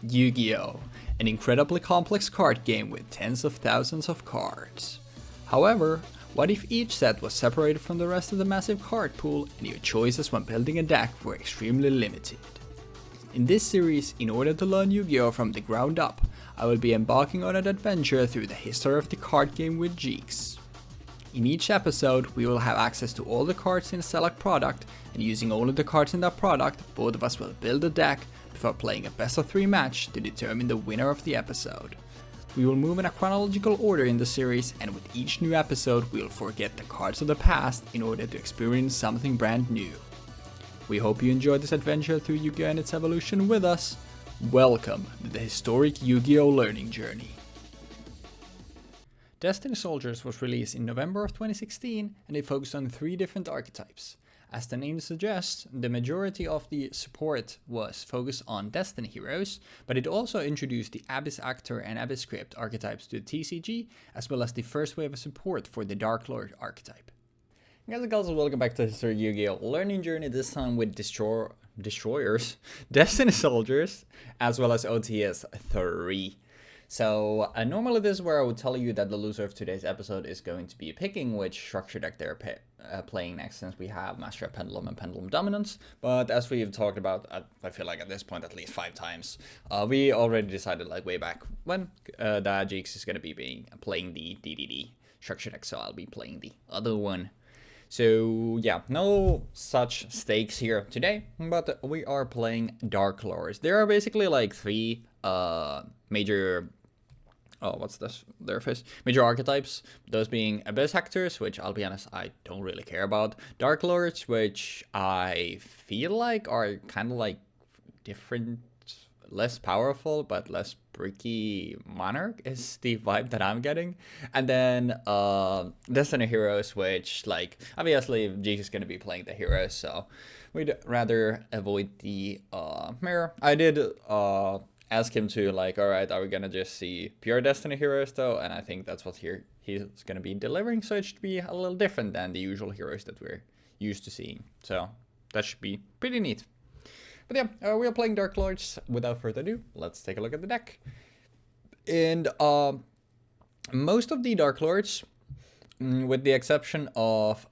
Yu-Gi-Oh! An incredibly complex card game with tens of thousands of cards. However, what if each set was separated from the rest of the massive card pool and your choices when building a deck were extremely limited? In this series, in order to learn Yu-Gi-Oh! From the ground up, I will be embarking on an adventure through the history of the card game with Jeexx. In each episode, we will have access to all the cards in a select product, and using only the cards in that product, both of us will build a deck before playing a best of 3 match to determine the winner of the episode. We will move in a chronological order in the series, and with each new episode we will forget the cards of the past in order to experience something brand new. We hope you enjoyed this adventure through Yu-Gi-Oh! And its evolution with us. Welcome to the historic Yu-Gi-Oh! Learning journey. Destiny Soldiers was released in November of 2016, and it focused on 3 different archetypes. As the name suggests, the majority of the support was focused on Destiny heroes, but it also introduced the Abyss Actor and Abyss Script archetypes to the TCG, as well as the first wave of support for the Darklord archetype. Guys and girls, welcome back to History Yu-Gi-Oh! Learning journey, this time with Destroyers, Destiny Soldiers, as well as OTS 3. So normally this is where I would tell you that the loser of today's episode is going to be picking which structure deck they're playing next, since we have Master of Pendulum and Pendulum Dominance. But as we've talked about, I feel like at this point at least 5 times, we already decided like way back when that Jeexx is going to be playing the DDD structure deck, so I'll be playing the other one. So yeah, no such stakes here today, but we are playing Darklords. There are basically like 3 major major archetypes, those being Abyss Actors, which I'll be honest, I don't really care about. Darklords, which I feel like are kind of like different, less powerful, but less bricky Monarch is the vibe that I'm getting. And then Destiny Heroes, which like, obviously Jeexx is going to be playing the heroes, so we'd rather avoid the mirror. I did ask him to like, alright, are we gonna just see pure Destiny heroes though? And I think that's what he's gonna be delivering, so it should be a little different than the usual heroes that we're used to seeing. So that should be pretty neat. But yeah, we are playing Darklords. Without further ado, let's take a look at the deck. And most of the Darklords, with the exception of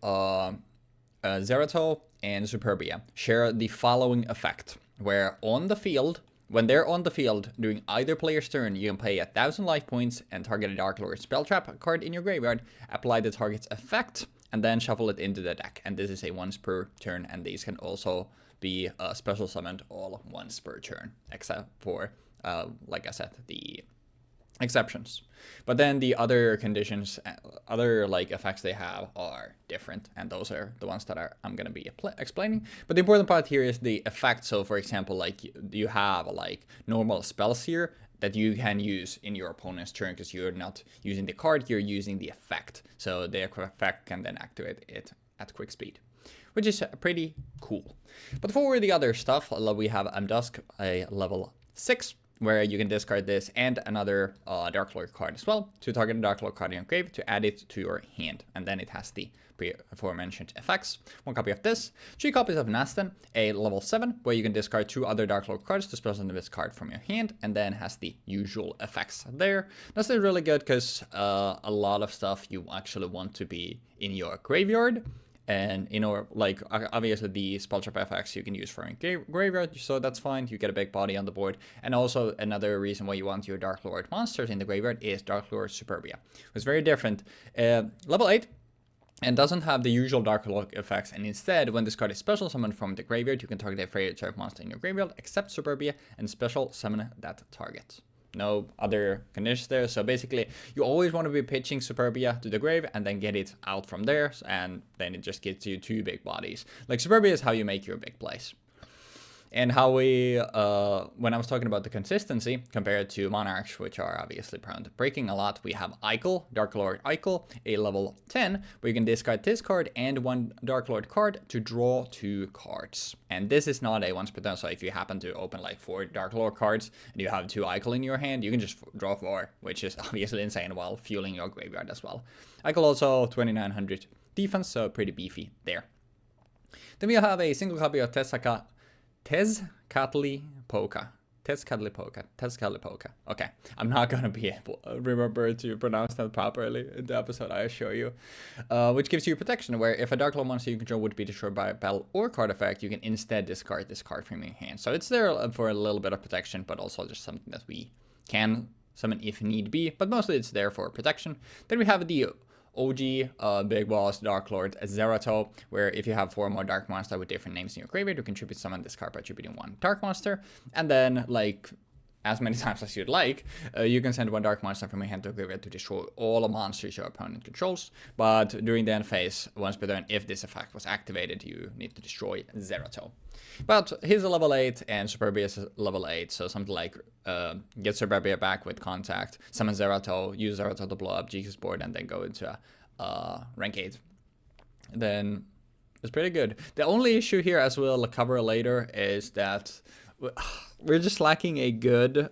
Zeratul and Superbia, share the following effect, where when they're on the field during either player's turn, you can pay 1,000 life points and target a Darklord spell trap card in your graveyard, apply the target's effect, and then shuffle it into the deck. And this is a once per turn, and these can also be special summoned all once per turn, except for, like I said, the exceptions. But then the other conditions, other like effects they have are different, and those are the ones that I'm going to be explaining. But the important part here is the effect. So for example, like you have like normal spells here that you can use in your opponent's turn, because you're not using the card, you're using the effect. So the effect can then activate it at quick speed, which is pretty cool. But for the other stuff, we have Dusk, a level 6, where you can discard this and another Darklord card as well to target a Darklord card in your grave to add it to your hand. And then it has the aforementioned effects. 1 copy of this, 3 copies of Nastan, a level 7, where you can discard 2 other Darklord cards to special summon this card from your hand, and then has the usual effects there. That's really good because a lot of stuff you actually want to be in your graveyard. And, you know, like, obviously the spell trap effects you can use for a graveyard, so that's fine. You get a big body on the board. And also another reason why you want your Darklord monsters in the graveyard is Darklord Superbia. It's very different. Level 8, and doesn't have the usual Darklord effects. And instead, when this card is special summoned from the graveyard, you can target a favorite type monster in your graveyard, except Superbia, and special summon that target. No other conditions there. So basically, you always want to be pitching Superbia to the grave and then get it out from there, and then it just gets you 2 big bodies. Like, Superbia is how you make your big plays. And how we, when I was talking about the consistency compared to Monarchs, which are obviously prone to breaking a lot, we have Eichel, Darklord Eichel, a level 10, where you can discard this card and 1 Darklord card to draw 2 cards. And this is not a once per turn, so if you happen to open like 4 Darklord cards and you have 2 Eichel in your hand, you can just draw 4, which is obviously insane while fueling your graveyard as well. Eichel also 2900 defense, so pretty beefy there. Then we have a single copy of Tezcatlipoca. Tezcatlipoca. Okay, I'm not gonna be able to remember to pronounce that properly in the episode, I assure you. Which gives you protection, where if a Darklord monster you control would be destroyed by a battle or card effect, you can instead discard this card from your hand. So it's there for a little bit of protection, but also just something that we can summon if need be, but mostly it's there for protection. Then we have the OG Big Boss Darklord Zerato, where if you have 4 more Dark Monster with different names in your graveyard, you contribute summon this card by attributing 1 Dark Monster, and then, like, as many times as you'd like, you can send 1 Dark Monster from your hand to a graveyard to destroy all the monsters your opponent controls, but during the end phase, once per turn, if this effect was activated, you need to destroy Zerato. But he's a level 8, and Superbia is a level 8, so something like get Superbia back with contact, summon Zerato, use Zerato to blow up Jeexx's board, and then go into rank 8. Then it's pretty good. The only issue here, as we'll cover later, is that we're just lacking a good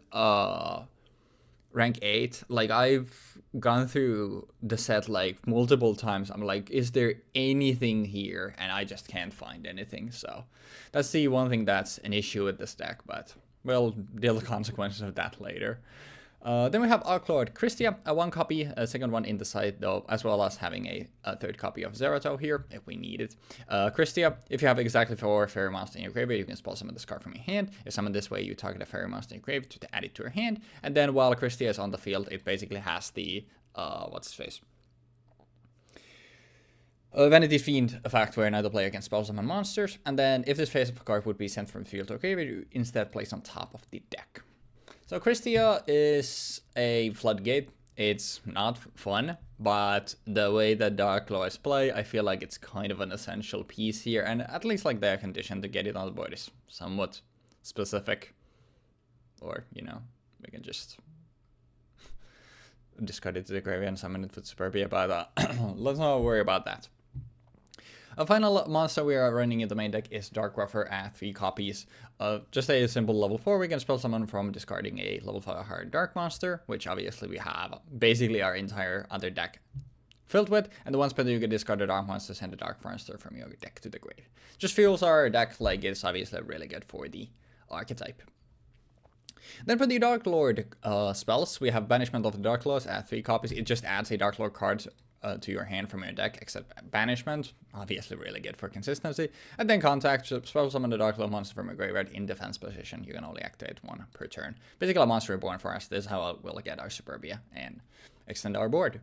rank 8. Like, I've gone through the set like multiple times. I'm like, is there anything here? And I just can't find anything. So that's the one thing that's an issue with this deck, but we'll deal with the consequences of that later. Then we have Darklord Christia, a 1 copy, a second one in the side though, as well as having a 3rd copy of Zerato here, if we need it. Christia, if you have exactly 4 fairy monsters in your graveyard, you can spell summon this card from your hand. If summoned this way, you target a fairy monster in your graveyard to add it to your hand. And then while Christia is on the field, it basically has the, what's his face? Vanity Fiend effect, where another player can spell summon monsters. And then if this face of a card would be sent from the field to a graveyard, you instead place on top of the deck. So Christia is a floodgate. It's not fun, but the way that Darklords play, I feel like it's kind of an essential piece here, and at least like their condition to get it on the board is somewhat specific. Or, you know, we can just discard it to the graveyard and summon it with Superbia, but let's not worry about that. A final monster we are running in the main deck is Dark Ruffer at 3 copies. Just a simple level 4, we can spell summon from discarding a level 5 hard Dark Monster, which obviously we have basically our entire other deck filled with, and the one spell you can discard a Dark Monster, send a Dark Monster from your deck to the grave. Just feels our deck like it's obviously really good for the archetype. Then for the Darklord spells, we have Banishment of the Darklords at 3 copies. It just adds a Darklord card to your hand from your deck, except Banishment, obviously really good for consistency. And then Contact, spell summon the Darklord monster from a graveyard in defense position. You can only activate 1 per turn. Basically a monster reborn for us. This is how we'll get our Superbia and extend our board.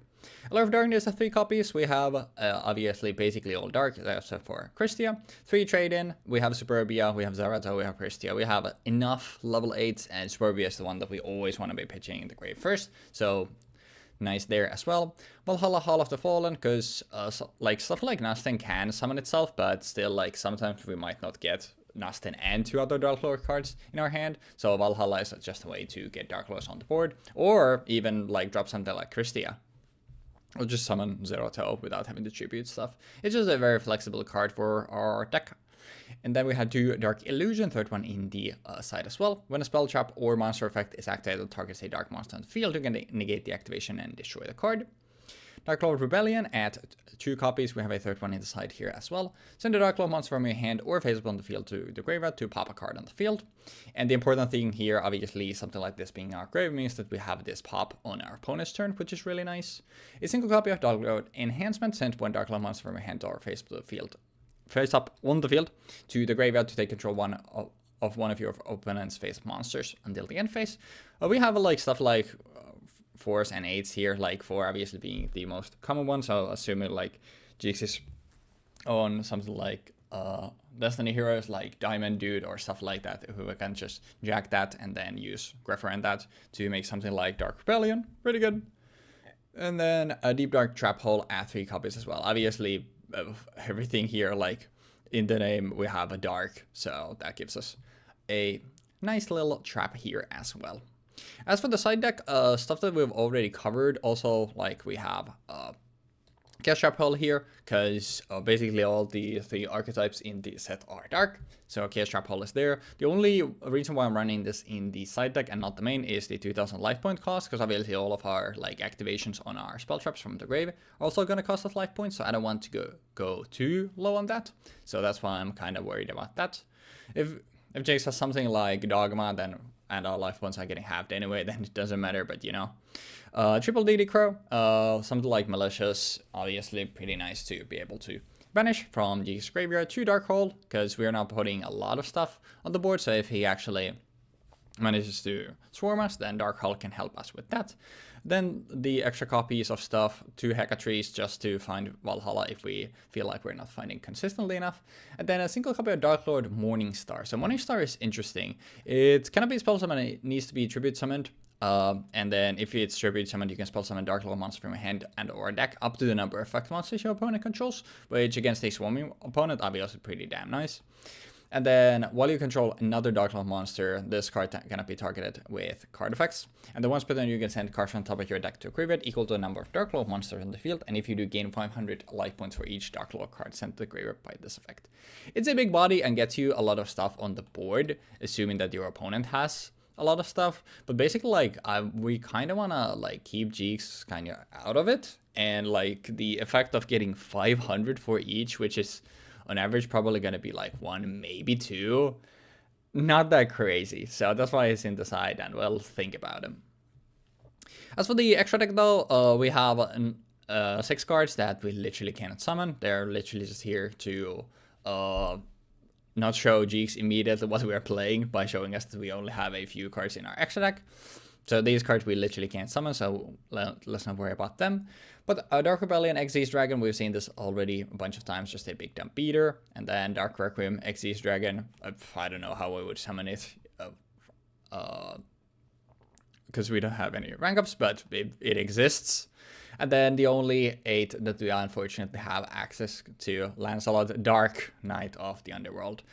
Allure of Darkness at 3 copies. We have obviously basically all dark, except for Christia. 3 trade-in. We have Superbia, we have Zerato, we have Christia. We have enough level 8s, and Superbia is the one that we always want to be pitching in the grave first. So nice there as well. Valhalla Hall of the Fallen, because like stuff like Nastin can summon itself, but still, like, sometimes we might not get Nastin and 2 other Darklord cards in our hand, so Valhalla is just a way to get Darklords on the board, or even like drop something like Christia, or just summon Zerato without having to tribute stuff. It's just a very flexible card for our deck. And then we had 2 Dark Illusion, 3rd one in the side as well. When a spell trap or monster effect is activated, targets a dark monster on the field, you can negate the activation and destroy the card. Darklord Rebellion at 2 copies. We have a 3rd one in the side here as well. Send a Darklord monster from your hand or face up on the field to the graveyard to pop a card on the field. And the important thing here, obviously, something like this being our grave, means that we have this pop on our opponent's turn, which is really nice. A single copy of Darklord Enhancement, sent 1 Darklord monster from your hand or face up the field. Face up on the field to the graveyard to take control of one of your opponent's face monsters until the end phase. We have like stuff like 4s and 8s here, like 4 obviously being the most common one, so assuming like Jeexx is on something like Destiny Heroes like Diamond Dude or stuff like that, who can just jack that and then use Greffer and that to make something like Dark Rebellion. Pretty good. And then a Deep Dark Trap Hole at 3 copies as well. Obviously, everything here, like in the name, we have a dark, so that gives us a nice little trap here as well. As for the side deck, stuff that we've already covered, also like we have Chaos Trap Hole here, because basically all the 3 archetypes in the set are dark, so Chaos Trap Hole is there. The only reason why I'm running this in the side deck and not the main is the 2000 life point cost, because obviously all of our like activations on our spell traps from the grave are also going to cost us life points, so I don't want to go too low on that, so that's why I'm kind of worried about that. If Jeexx has something like Dogma, then and our life points are getting halved anyway, then it doesn't matter, but you know. Triple DD Crow, something like Malicious, obviously pretty nice to be able to banish from Jeexx graveyard to Darkhold, because we're now putting a lot of stuff on the board, so if he actually manages to swarm us, then Darkhold can help us with that. Then the extra copies of stuff, 2 Hecatrees just to find Valhalla if we feel like we're not finding consistently enough. And then a single copy of Darklord Morningstar. So Morningstar is interesting. It cannot be spell summoned, it needs to be tribute summoned. And then if it's tribute summoned, you can spell summon Darklord monster from your hand and or deck up to the number of effect monsters your opponent controls, which against a swarming opponent obviously pretty damn nice. And then while you control another Darklord monster, this card cannot be targeted with card effects. And then once per turn, you can send cards from top of your deck to a graveyard equal to the number of Darklord monsters in the field. And if you do, gain 500 life points for each Darklord card sent to the graveyard by this effect. It's a big body and gets you a lot of stuff on the board, assuming that your opponent has a lot of stuff. But basically, like, we kind of want to like keep Jeexx kind of out of it. And like the effect of getting 500 for each, which is on average probably going to be like 1, maybe 2. Not that crazy. So that's why he's in the side, and we'll think about him. As for the extra deck though, we have 6 cards that we literally cannot summon. They're literally just here to not show Jeexx immediately what we are playing by showing us that we only have a few cards in our extra deck. So these cards we literally can't summon, so let's not worry about them. But Dark Rebellion, Xyz Dragon, we've seen this already a bunch of times, just a big dump beater. And then Dark Requiem, Xyz Dragon, I don't know how we would summon it, because we don't have any rank ups, but it exists. And then the only 8 that we unfortunately have access to, Lancelot, Dark Knight of the Underworld.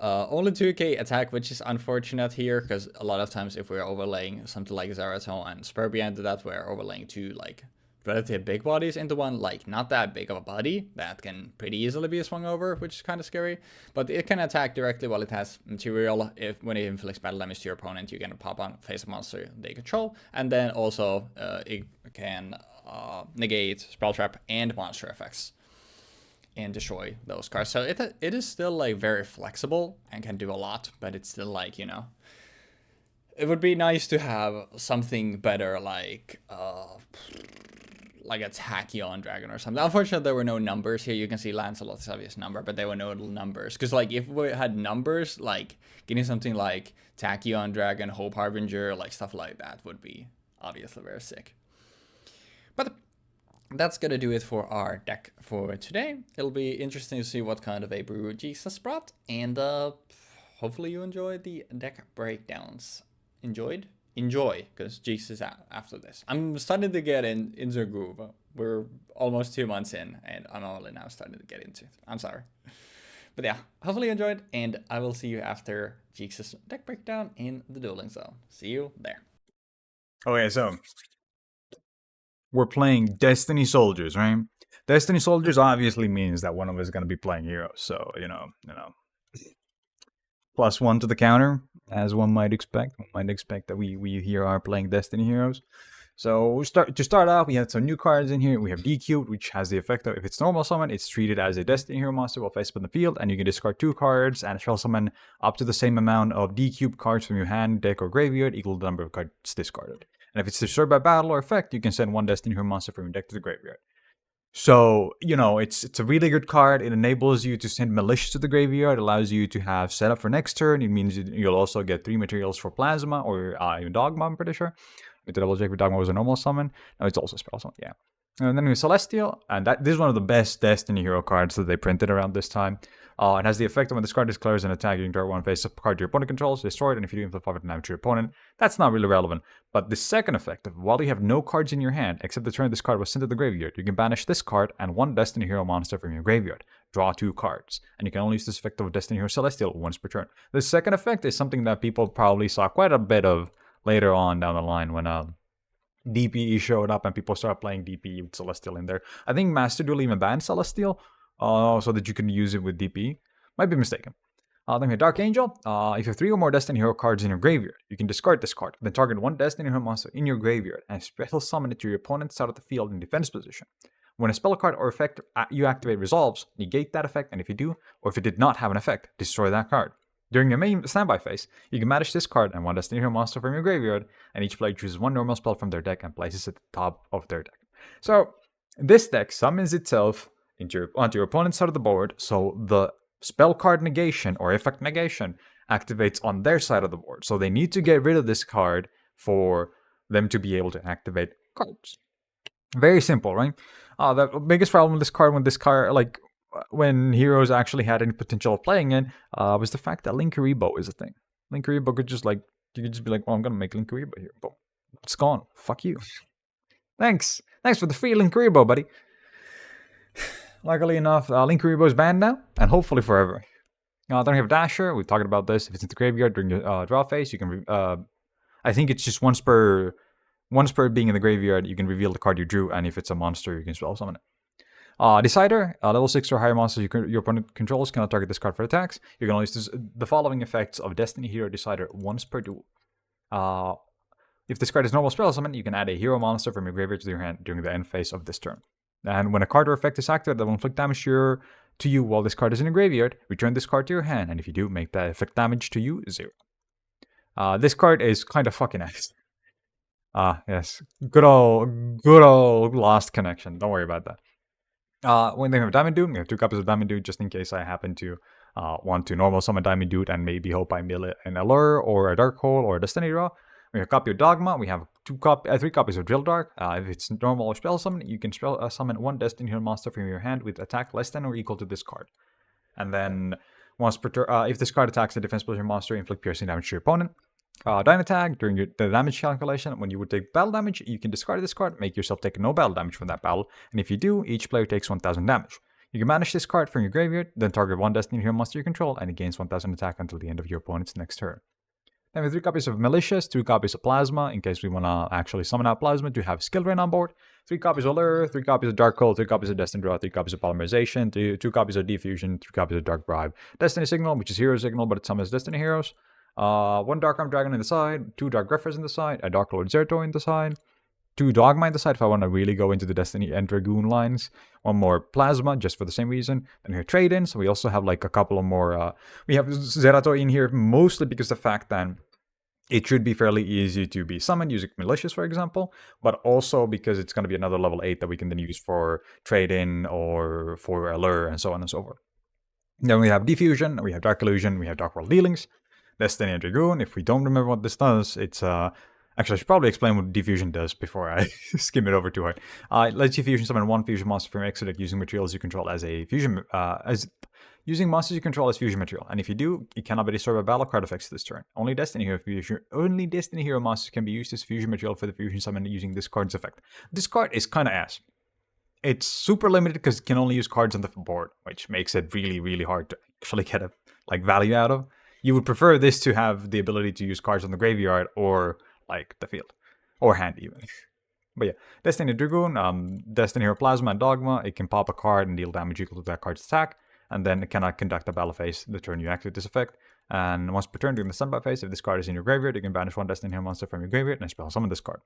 Only 2k attack, which is unfortunate here, because a lot of times if we're overlaying something like Zeratul and Spurbia into that, we're overlaying 2 like relatively big bodies into one, like not that big of a body that can pretty easily be swung over, which is kind of scary. But it can attack directly while it has material. When it inflicts battle damage to your opponent, you can pop on face a monster they control, and then also it can negate spell trap and monster effects and destroy those cards. So it is still like very flexible and can do a lot, but it's still like, you know, it would be nice to have something better like a Tachyon Dragon or something. Unfortunately, there were no numbers here. You can see Lancelot's obvious number, but there were no numbers. Because like if we had numbers, like getting something like Tachyon Dragon, Hope Harbinger, like stuff like that would be obviously very sick. But that's gonna do it for our deck for today. It'll be interesting to see what kind of a brew Jeexx has brought, and hopefully you enjoyed the deck breakdowns. Enjoy, because Jeexx is out after this. I'm starting to get into a groove. We're almost 2 months in, and I'm only now starting to get into it. I'm sorry. But yeah, hopefully you enjoyed, and I will see you after Jeexx's deck breakdown in the dueling zone. See you there. Okay, so we're playing Destiny Soldiers, right? Destiny Soldiers obviously means that one of us is going to be playing heroes. So, you know, +1 to the counter, as one might expect. One might expect that we here are playing Destiny heroes. So to start off, we have some new cards in here. We have DQ, which has the effect of if it's normal summon, it's treated as a Destiny hero monster while face up in the field, and you can discard 2 cards and spell summon up to the same amount of DQ cards from your hand, deck, or graveyard equal to the number of cards discarded. And if it's disturbed by battle or effect, you can send 1 Destiny hero monster from your deck to the graveyard. So, you know, it's a really good card. It enables you to send Malicious to the graveyard, allows you to have setup for next turn. It means you'll also get 3 materials for Plasma or even Dogma, I'm pretty sure. With the double check for Dogma was a normal summon. No, it's also a spell summon, yeah. And then we have Celestial, and this is one of the best Destiny hero cards that they printed around this time. It has the effect of when this card declares an attack, you can target 1 face-up card your opponent controls, destroy it, and if you do inflict 5 damage to your opponent, that's not really relevant. But the second effect, while you have no cards in your hand, except the turn this card was sent to the graveyard, you can banish this card and 1 Destiny hero monster from your graveyard. Draw 2 cards. And you can only use this effect of Destiny hero Celestial once per turn. The second effect is something that people probably saw quite a bit of later on down the line when DPE showed up and people started playing DPE with Celestial in there. I think Master Duel even banned Celestial so that you can use it with DPE. Might be mistaken. Then we have Dark Angel. If you have 3 or more Destiny hero cards in your graveyard, you can discard this card, then target 1 Destiny hero monster in your graveyard and special summon it to your opponent's side of the field in defense position. When a spell card or effect you activate resolves, negate that effect, and if you do, or if it did not have an effect, destroy that card. During your main standby phase, you can banish this card and one Destiny Hero monster from your graveyard, and each player chooses one normal spell from their deck and places it at the top of their deck. So, this deck summons itself onto your opponent's side of the board, so the spell card negation or effect negation activates on their side of the board. So they need to get rid of this card for them to be able to activate cards. Very simple, right? The biggest problem with this card, like when heroes actually had any potential of playing it, was the fact that Linkuriboh is a thing. Linkuriboh could just you could just be like, well, I'm gonna make Linkuriboh here. Boom. It's gone. Fuck you. Thanks for the free Linkuriboh, buddy. Luckily enough, Linkuriboh is banned now, and hopefully forever. Then we have Dasher. We talked about this. If it's in the graveyard during your draw phase, you can. I think it's just once per being in the graveyard, you can reveal the card you drew, and if it's a monster, you can spell summon it. Decider, level 6 or higher monsters your opponent controls cannot target this card for attacks. You can only use the following effects of Destiny Hero Decider once per duel. If this card is normal spell summon, you can add a hero monster from your graveyard to your hand during the end phase of this turn. And when a card or effect is activated that will inflict damage to you while this card is in your graveyard, return this card to your hand, and if you do, make that effect damage to you 0. This card is kind of fucking ass. Yes. Good old Lost Connection. Don't worry about that. When they have Diamond Dude, we have 2 copies of Diamond Dude just in case I happen to want to normal summon Diamond Dude and maybe hope I mill it an Allure or a Darkhold or a Destiny Draw. We have a copy of Dogma. We have 3 copies of Drill Dark. If it's normal or spell summon, you can summon 1 Destiny Hero monster from your hand with attack less than or equal to this card. And then once per turn, if this card attacks a defensive monster, inflict piercing damage to your opponent. Dynatag, during the damage calculation, when you would take battle damage, you can discard this card, make yourself take no battle damage from that battle, and if you do, each player takes 1000 damage. You can banish this card from your graveyard, then target 1 Destiny Hero monster you control, and it gains 1000 attack until the end of your opponent's next turn. Then we have 3 copies of Malicious, 2 copies of Plasma, in case we want to actually summon out Plasma to have Skill Drain on board, 3 copies of Allure, 3 copies of Darkhold, 3 copies of Destiny Draw, 3 copies of Polymerization, 2 copies of Diffusion, 3 copies of Dark Bribe, Destiny Signal, which is Hero Signal, but it summons Destiny Heroes, 1 Dark Arm Dragon in the side, 2 Dark Griffers in the side, a Darklord Zerto in the side, 2 Dogma in the side if I want to really go into the Destiny and Dragoon lines, 1 more Plasma just for the same reason, then we have trade-ins, we also have like a couple of more, we have Zerato in here mostly because the fact that it should be fairly easy to be summoned using Malicious, for example, but also because it's going to be another level 8 that we can then use for trade-in or for Allure and so on and so forth. Then we have Diffusion, we have Dark Illusion, we have Dark World Dealings, Destiny and Dragoon. If we don't remember what this does, it's actually I should probably explain what Diffusion does before I skim it over too hard. It lets you fusion summon 1 fusion monster from your extra deck using materials you control as a fusion using monsters you control as fusion material, and if you do, it cannot be destroyed by battle card effects this turn. Only Destiny Hero monsters can be used as fusion material for the fusion summon using this card's effect. This card is kind of ass. It's super limited because it can only use cards on the board, which makes it really, really hard to actually get a value out of. You would prefer this to have the ability to use cards on the graveyard or like the field, or hand even. But yeah, Destiny Dragoon, Destiny Hero Plasma and Dogma, it can pop a card and deal damage equal to that card's attack, and then it cannot conduct a battle phase the turn you activate this effect. And once per turn during the standby phase, if this card is in your graveyard, you can banish 1 Destiny Hero monster from your graveyard and spell summon this card.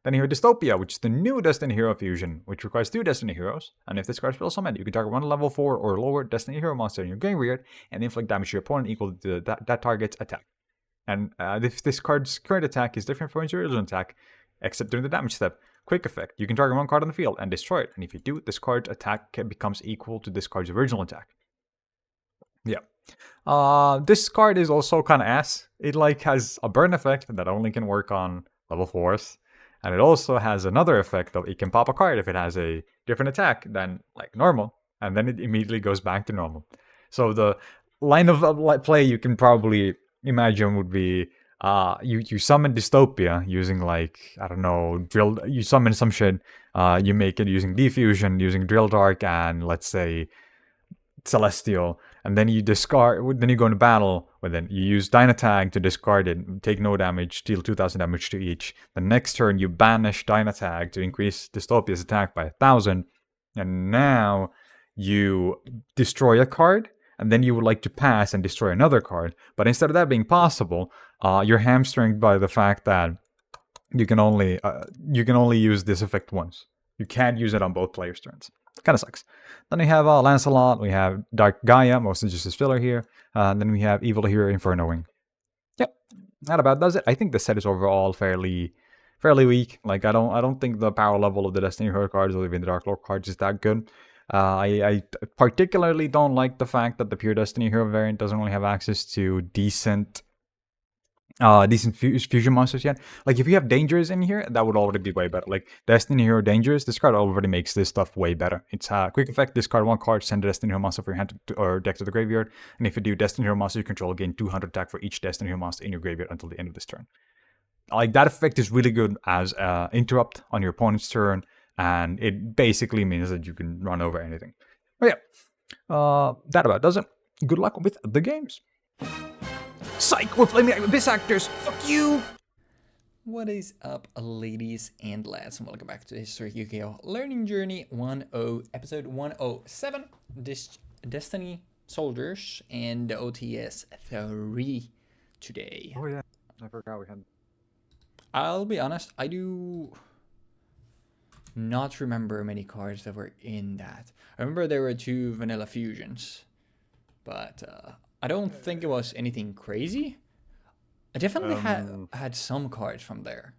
Then you have Dystopia, which is the new Destiny Hero fusion, which requires 2 Destiny Heroes, and if this card spell summoned, you can target 1 level 4 or lower Destiny Hero monster in your graveyard and inflict damage to your opponent equal to that target's attack. And if this card's current attack is different from its original attack, except during the damage step, quick effect, you can target 1 card on the field and destroy it, and if you do, this card's attack becomes equal to this card's original attack. Yeah. This card is also kind of ass. It has a burn effect that only can work on level 4s. And it also has another effect of it can pop a card if it has a different attack than normal, and then it immediately goes back to normal. So the line of play you can probably imagine would be you summon Dystopia using I don't know, you summon some shit, you make it using Diffusion, using Drill Dark, and let's say Celestial, and then you discard, then you go into battle, and then you use Dynatag to discard it, take no damage, deal 2000 damage to each. The next turn you banish Dynatag to increase Dystopia's attack by 1000, and now you destroy a card, and then you would like to pass and destroy another card, but instead of that being possible, you're hamstringed by the fact that you can only use this effect once. You can't use it on both players' turns. Kind of sucks. Then we have Lancelot. We have Dark Gaia, mostly just his filler here. And then we have Evil Hero Infernoing. Yep, that about does it. I think the set is overall fairly weak. Like I don't think the power level of the Destiny Hero cards or even the Darklord cards is that good. I particularly don't like the fact that the pure Destiny Hero variant doesn't really have access to decent fusion monsters yet. Like if you have Dangerous in here, that would already be way better. Like Destiny Hero Dangerous, this card already makes this stuff way better. It's a quick effect, discard one card, send a Destiny Hero monster from your hand or deck to the graveyard, and if you do Destiny Hero monster you control, gain 200 attack for each Destiny Hero monster in your graveyard until the end of this turn. Like that effect is really good as interrupt on your opponent's turn, and it basically means that you can run over anything. But yeah, that about does it. Good luck with the games. Psych, we're playing the Abyss Actors. Fuck you. What is up, ladies and lads, and welcome back to History Yu-Gi-Oh! Learning Journey 10, episode 107, Destiny Soldiers, and the OTS 3 today. Oh yeah, I forgot we had... I'll be honest, I do not remember many cards that were in that. I remember there were 2 vanilla fusions, but I don't think it was anything crazy. I definitely had some cards from there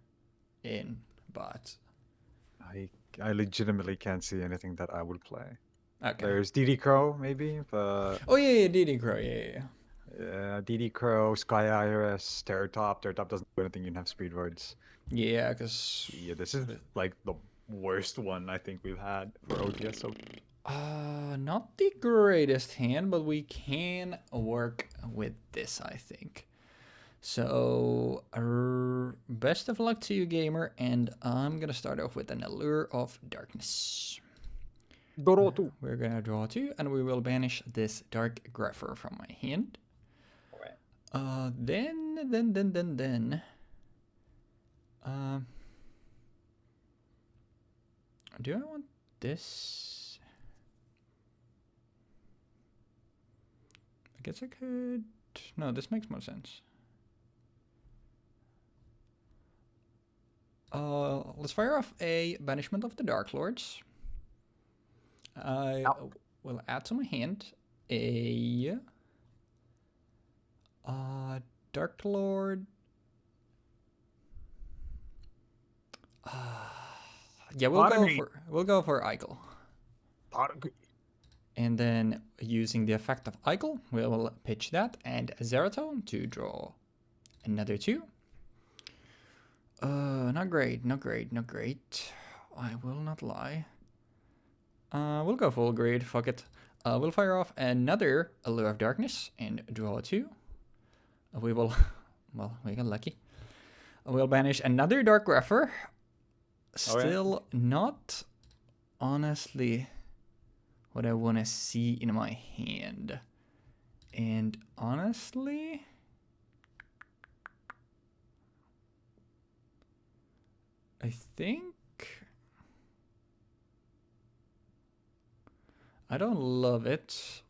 in, but I legitimately can't see anything that I would play. okay. There's DD Crow maybe, but Oh yeah, DD Crow, yeah. yeah, DD Crow, Sky Iris, Terror Top. Terror Top doesn't do anything. You can have speed words. Yeah, because This is like the worst one I think we've had for OTS. So not the greatest hand, but we can work with this, I think. So, best of luck to you, gamer, and I'm gonna start off with an Allure of Darkness. Draw 2. We're gonna draw 2, and we will banish this Dark Grapher from my hand. Then, do I want this? I guess I could. No, this makes more sense. Let's fire off a Banishment of the Darklords. I will add to my hand a Darklord. Yeah, we'll go for Eichel. And then using the effect of Eichel, we will pitch that and Zeratone to draw another 2. Not great. I will not lie. We'll go full grade, fuck it. We'll fire off another Allure of Darkness and draw 2. We will, well, we got lucky. We'll banish another Dark Grapher. Still not, honestly, what I want to see in my hand. And honestly, I think I don't love it,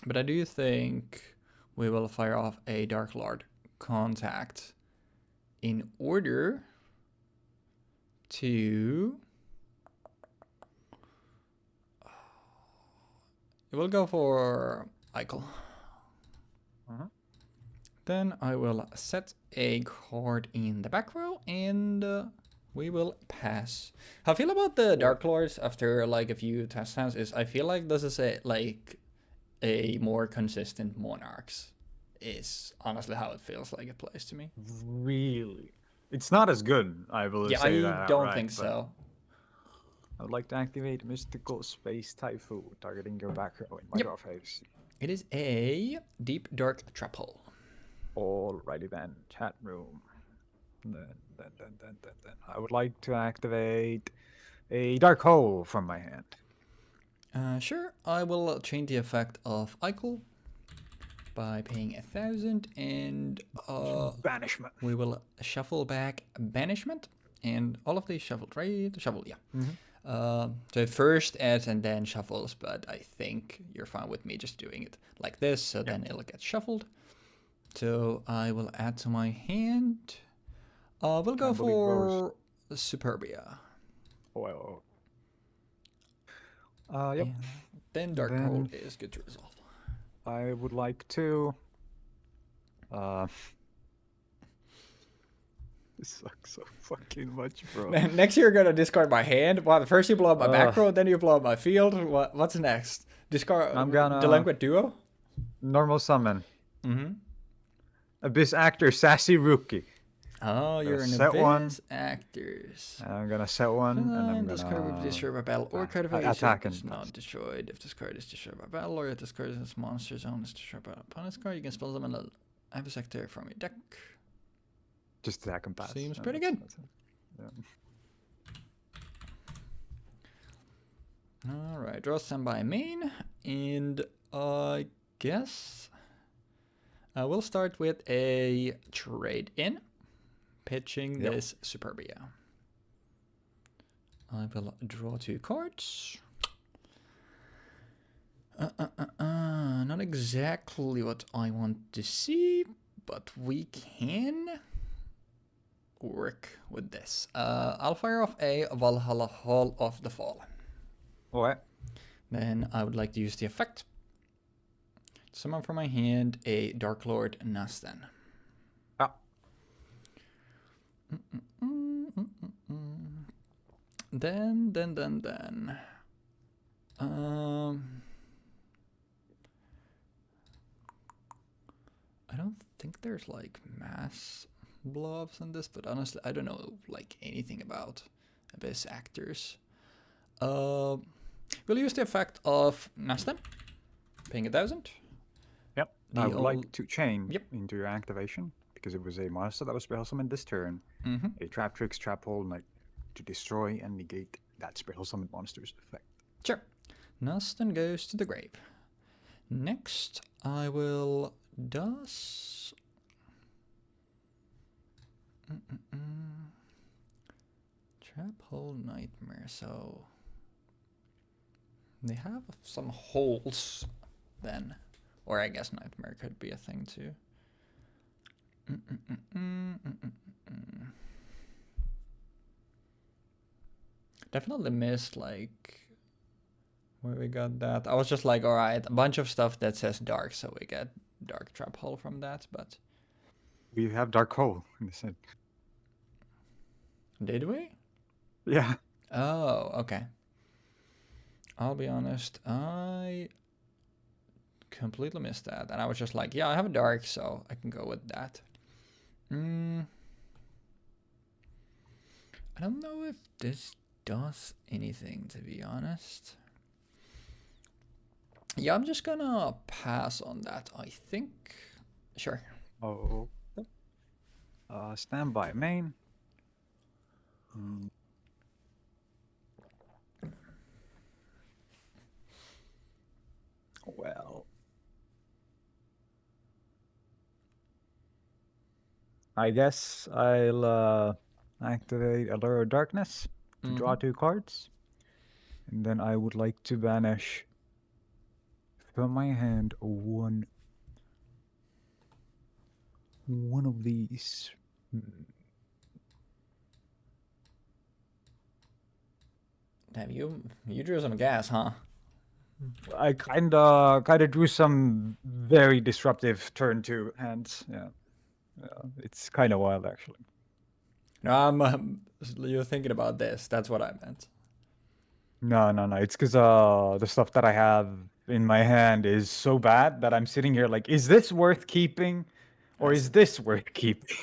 but I do think we will fire off a Darklord Contact in order to... We'll go for Eichel. Then I will set a card in the back row and we will pass. How I feel about the Darklords after like a few test hands is I feel like this is a more consistent Monarchs. Is honestly how it feels like it plays to me. Really? It's not as good, I will say that. I don't think so. I would like to activate Mystical Space Typhoon, targeting your back row in my draw phase. It is a Deep Dark Trap Hole. Alrighty then, chat room. Then. I would like to activate a Dark Hole from my hand. Sure, I will change the effect of Eichel by paying 1,000 and Banishment. We will shuffle back Banishment and all of these shuffled, right? Shuffle, yeah. So first adds and then shuffles, but I think you're fine with me just doing it like this, so then it'll get shuffled. So I will add to my hand. We'll go for Superbia. Yep. And then Darkhold is good to resolve. I would like to. This sucks so fucking much, bro. Next you're gonna discard my hand. Well, first you blow up my back row, then you blow up my field. What's next? Discard I'm gonna Delinquent Duo? normal summon Mm-hmm. Abyss Actor Sassy Rookie. Oh, you're an set one. Abyss Actors. I'm gonna set one, and I'm This card will be gonna destroyed by battle, or card attack is and not destroyed. If this card is destroyed by battle, or if this card is in this monster zone is destroyed by an opponent's card, you can spell them in an Abyss Actor from your deck. just attack and pass. Seems pretty good. Yeah. Alright, draw standby main, and I guess we'll start with a trade in, pitching this Superbia. I will draw 2 cards. Not exactly what I want to see, but we can work with this. I'll fire off a Valhalla Hall of the Fallen. What? Then I would like to use the effect. Summon from my hand a Darklord Nastan. Ah. Then. I don't think there's like mass blow-ups on this, but honestly, I don't know like anything about Abyss Actors. We'll use the effect of Nastan, paying 1,000. Yep. I would like to change into your activation because it was a monster that was spell summoned this turn. A Trap Tricks Trap Hole Knight to destroy and negate that spell summoned monster's effect. Sure. Nastan goes to the grave. Next, I will Trap Hole Nightmare, so they have some holes then. Or I guess Nightmare could be a thing too. Definitely missed like where we got that. I was just like, alright, a bunch of stuff that says dark, so we get Dark Trap Hole from that, but we have Dark Hole in the set. Did we? Yeah. Oh, okay. I'll be honest, I completely missed that. And I was just like, yeah, I have a dark, so I can go with that. I don't know if this does anything, to be honest. Yeah, I'm just gonna pass on that, I think. Sure. Oh. Standby main. Well, I guess I'll activate Allure of Darkness to draw 2 cards. And then I would like to banish from my hand one of these. Damn, you drew some gas, huh? I kinda drew some very disruptive turn 2 hands. Yeah, it's kind of wild actually. No, you're thinking about this. That's what I meant. No. It's because the stuff that I have in my hand is so bad that I'm sitting here like, is this worth keeping, or is this worth keeping?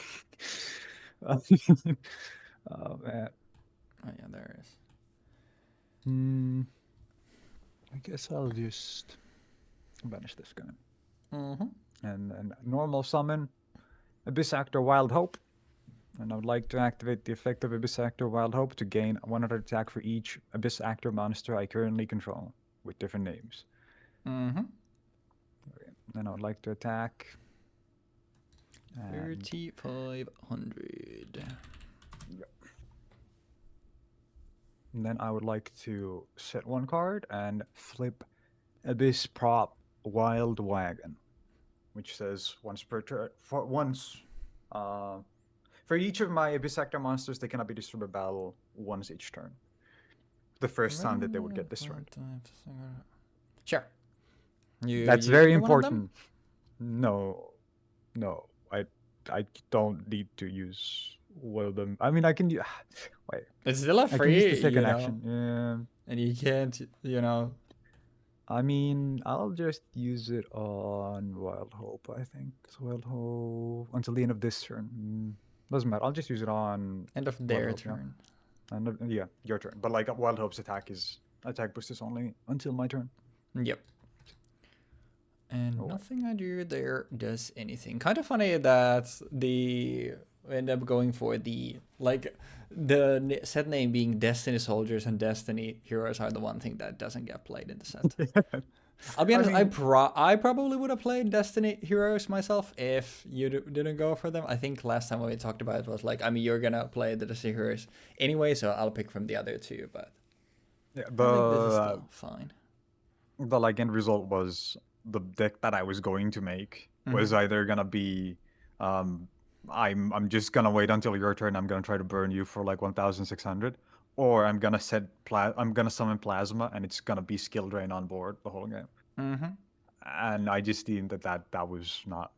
Oh man. Oh yeah, there is. I guess I'll just banish this guy. And then normal summon Abyss Actor Wild Hope. And I would like to activate the effect of Abyss Actor Wild Hope to gain 100 attack for each Abyss Actor monster I currently control, with different names. Okay. Then I would like to attack. 3,500. Yep. And then I would like to set 1 card and flip Abyss Prop Wild Wagon, which says once per turn. For each of my Abyss Actor monsters, they cannot be destroyed by battle once each turn. the first time that they would get destroyed. Sure. That's You very either one of them? important. No, no, I don't need to use one of them. I mean, I can use. Wait, It's still a I can use the free, second action. Yeah. and you can't, I mean, I'll just use it on Wild Hope, I think. So Wild Hope until the end of this turn. Doesn't matter. I'll just use it on end of Wild their Hope, yeah. turn. And yeah, your turn. But like Wild Hope's attack boost is only until my turn. Yep. And Oh, nothing I do there does anything. Kind of funny that the end up going for the set name being Destiny Soldiers and Destiny Heroes are the one thing that doesn't get played in the set. I'll be honest, I mean, I probably would have played Destiny Heroes myself if you didn't go for them. I think last time when we talked about it was like, I mean, you're gonna play the Destiny Heroes anyway, so I'll pick from the other two. But yeah, I think this is still fine. the like end result was the deck that I was going to make was either gonna be, I'm just gonna wait until your turn. I'm gonna try to burn you for like 1,600, or I'm gonna I'm gonna summon plasma, and it's gonna be skill drain on board the whole game. And I just deemed that was not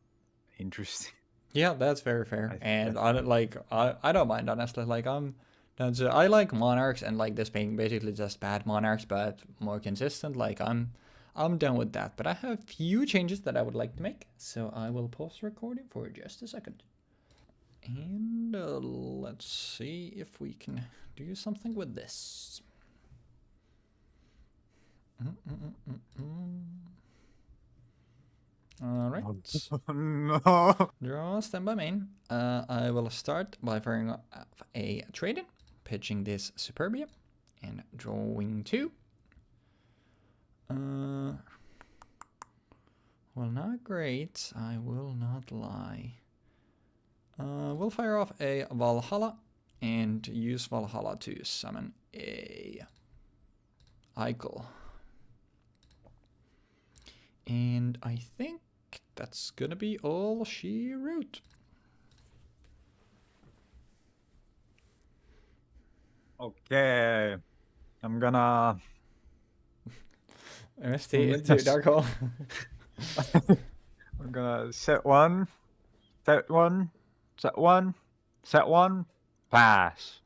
interesting. Yeah, that's very fair. And I don't I don't mind honestly. Like I like monarchs and like this being basically just bad monarchs but more consistent. Like I'm done with that. But I have a few changes that I would like to make. So I will pause the recording for just a second. And let's see if we can do something with this. Alright. No. Draw standby main. I will start by firing off a trade-in, pitching this Superbia, and drawing 2. Well, not great. I will not lie. We'll fire off a Valhalla and use Valhalla to summon a Eichel. And I think that's gonna be all she wrote. Okay. I'm gonna MST into Dark Hole. I'm gonna set one, set one, set one, set one, pass.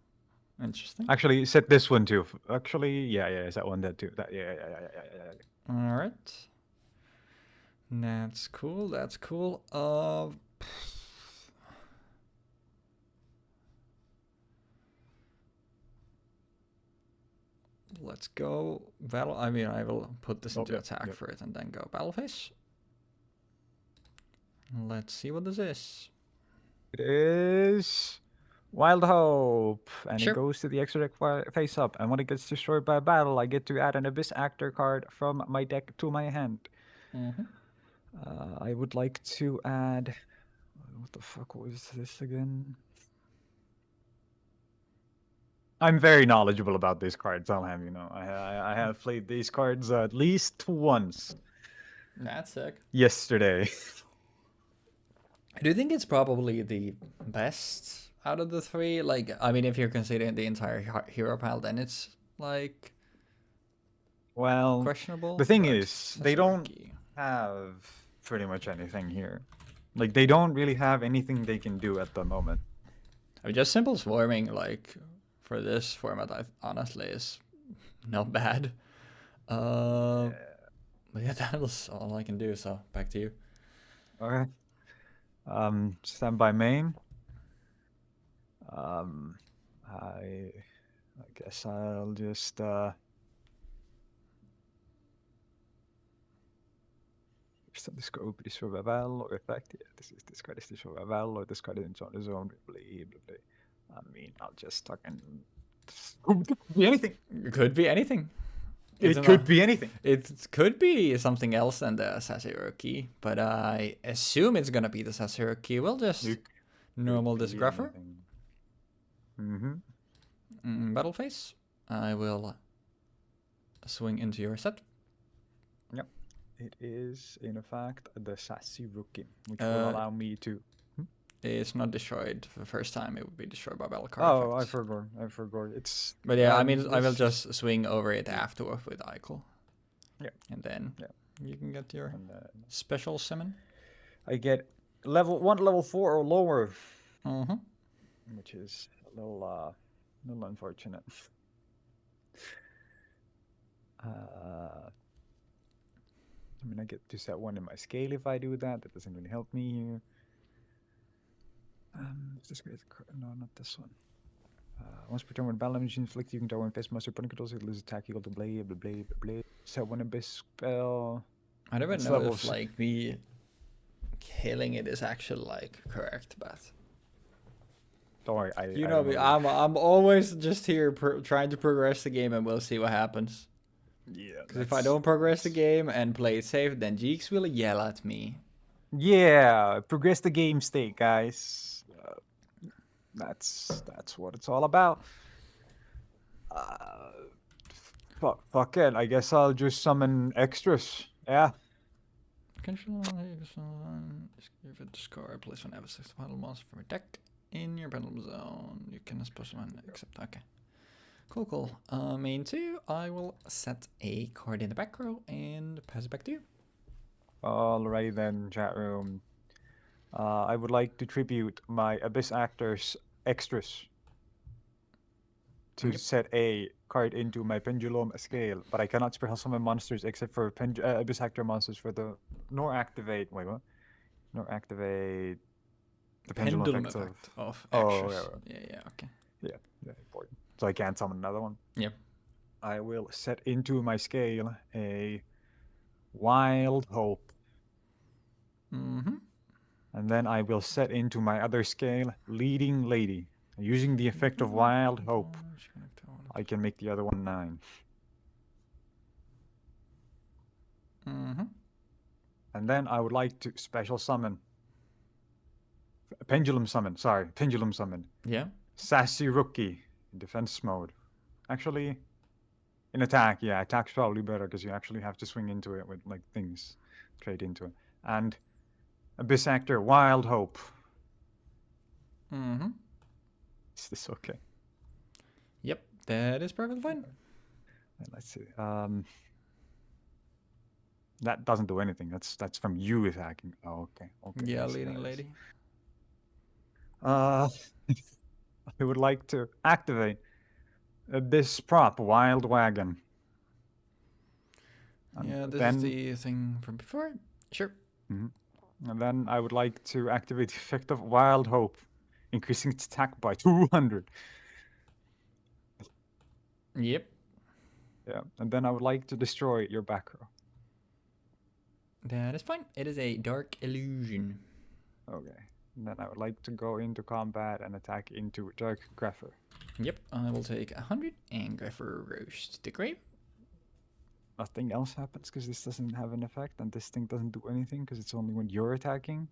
Interesting. Actually, set this one too. Actually, yeah, set one, that too. That yeah. All right. That's cool. That's cool. Let's go battle. I mean, I will put this into attack for it and then go battle phase. Let's see what this is. It is Wild Hope, and Sure. it goes to the extra deck face up. And when it gets destroyed by battle, I get to add an Abyss Actor card from my deck to my hand. I would like to add. What the fuck was this again? I'm very knowledgeable about these cards. I'll have you know. I have played these cards at least once. That's sick. Yesterday. Do you think it's probably the best out of the 3? Like, I mean, if you're considering the entire hero pile, then it's like well, questionable. The thing is, they don't have pretty much anything here. Like, they don't really have anything they can do at the moment. I mean, just simple swarming, like, for this format, honestly, is not bad. But yeah, that was all I can do, so back to you. Okay. Standby main. I guess I'll just scope this for Vaval or effect. Yeah, this card is this for Vaval or this card is on his own. Blah, blah, blah. I mean, I'll just fucking. It could be anything. It could be anything. It could be anything. It could be something else than the Sasero key, but I assume it's gonna be the Sasero key. We'll just normal this grapher. Battle phase. I will swing into your set. Yep. It is, in fact, the Sasiruki, which will allow me to... is not destroyed the first time, it would be destroyed by battle card Oh, I effects. forgot. I forgot. It's But yeah, I mean, I will this- just swing over it afterward with Eichel. Yeah. And then Yeah. you can get your And, special summon. I get level 4 or lower, Mm-hmm. which is a little unfortunate. I mean, I get to set one in my scale if I do that. That doesn't really help me here. Is this great? No, not this one. Once per turn, when battle damage inflicted, you can draw one face master opponent controls it, lose attack equal to blade, blah, blah, blah, blah. Set one abyss spell. I don't even That's know levels. if like me killing it is actually like correct, but Don't worry, you I know me, I'm always just here trying to progress the game, and we'll see what happens. Yeah. Because if I don't progress the game and play it safe, then Jeexx will yell at me. Yeah, progress the game state, guys. That's what it's all about. Fuck it. I guess I'll just summon extras. Yeah. Control, give it discard, place one ever 6 battle monster from your deck in your pendulum zone. You can special one except okay. Cool. Main 2, I will set a card in the back row and pass it back to you. Alrighty then, chat room. I would like to tribute my Abyss Actors extras to set a card into my Pendulum scale, but I cannot special summon monsters except for Abyss Actor monsters for the nor activate. Wait, what? Nor activate the pendulum effect of Oh, actions. yeah, Yeah, okay. yeah, important. So I can't summon another one. Yep. I will set into my scale a Wild Hope. Mm-hmm. And then I will set into my other scale Leading Lady. Using the effect of Wild Hope, I can make the other one 9. Mm-hmm. And then I would like to special summon. Pendulum summon. Yeah. Sassy Rookie in defense mode. Actually, in attack, yeah, attack's probably better because you actually have to swing into it with like things straight into it. And Abyss Actor Wild Hope. Mm-hmm. Is this okay? Yep, that is perfectly fine. Let's see. That doesn't do anything. That's from you attacking. Oh, okay. Yeah, leading lady. I would like to activate this prop, Wild Wagon. Yeah, this is the thing from before. Sure. Mm-hmm. And then I would like to activate the effect of Wild Hope, increasing its attack by 200. Yep. Yeah, and then I would like to destroy your back row. That is fine. It is a dark illusion. Okay. And then I would like to go into combat and attack into Dark Grapher. Yep, I will take 100 and Grapher roast the grave. Nothing else happens because this doesn't have an effect, and this thing doesn't do anything because it's only when you're attacking.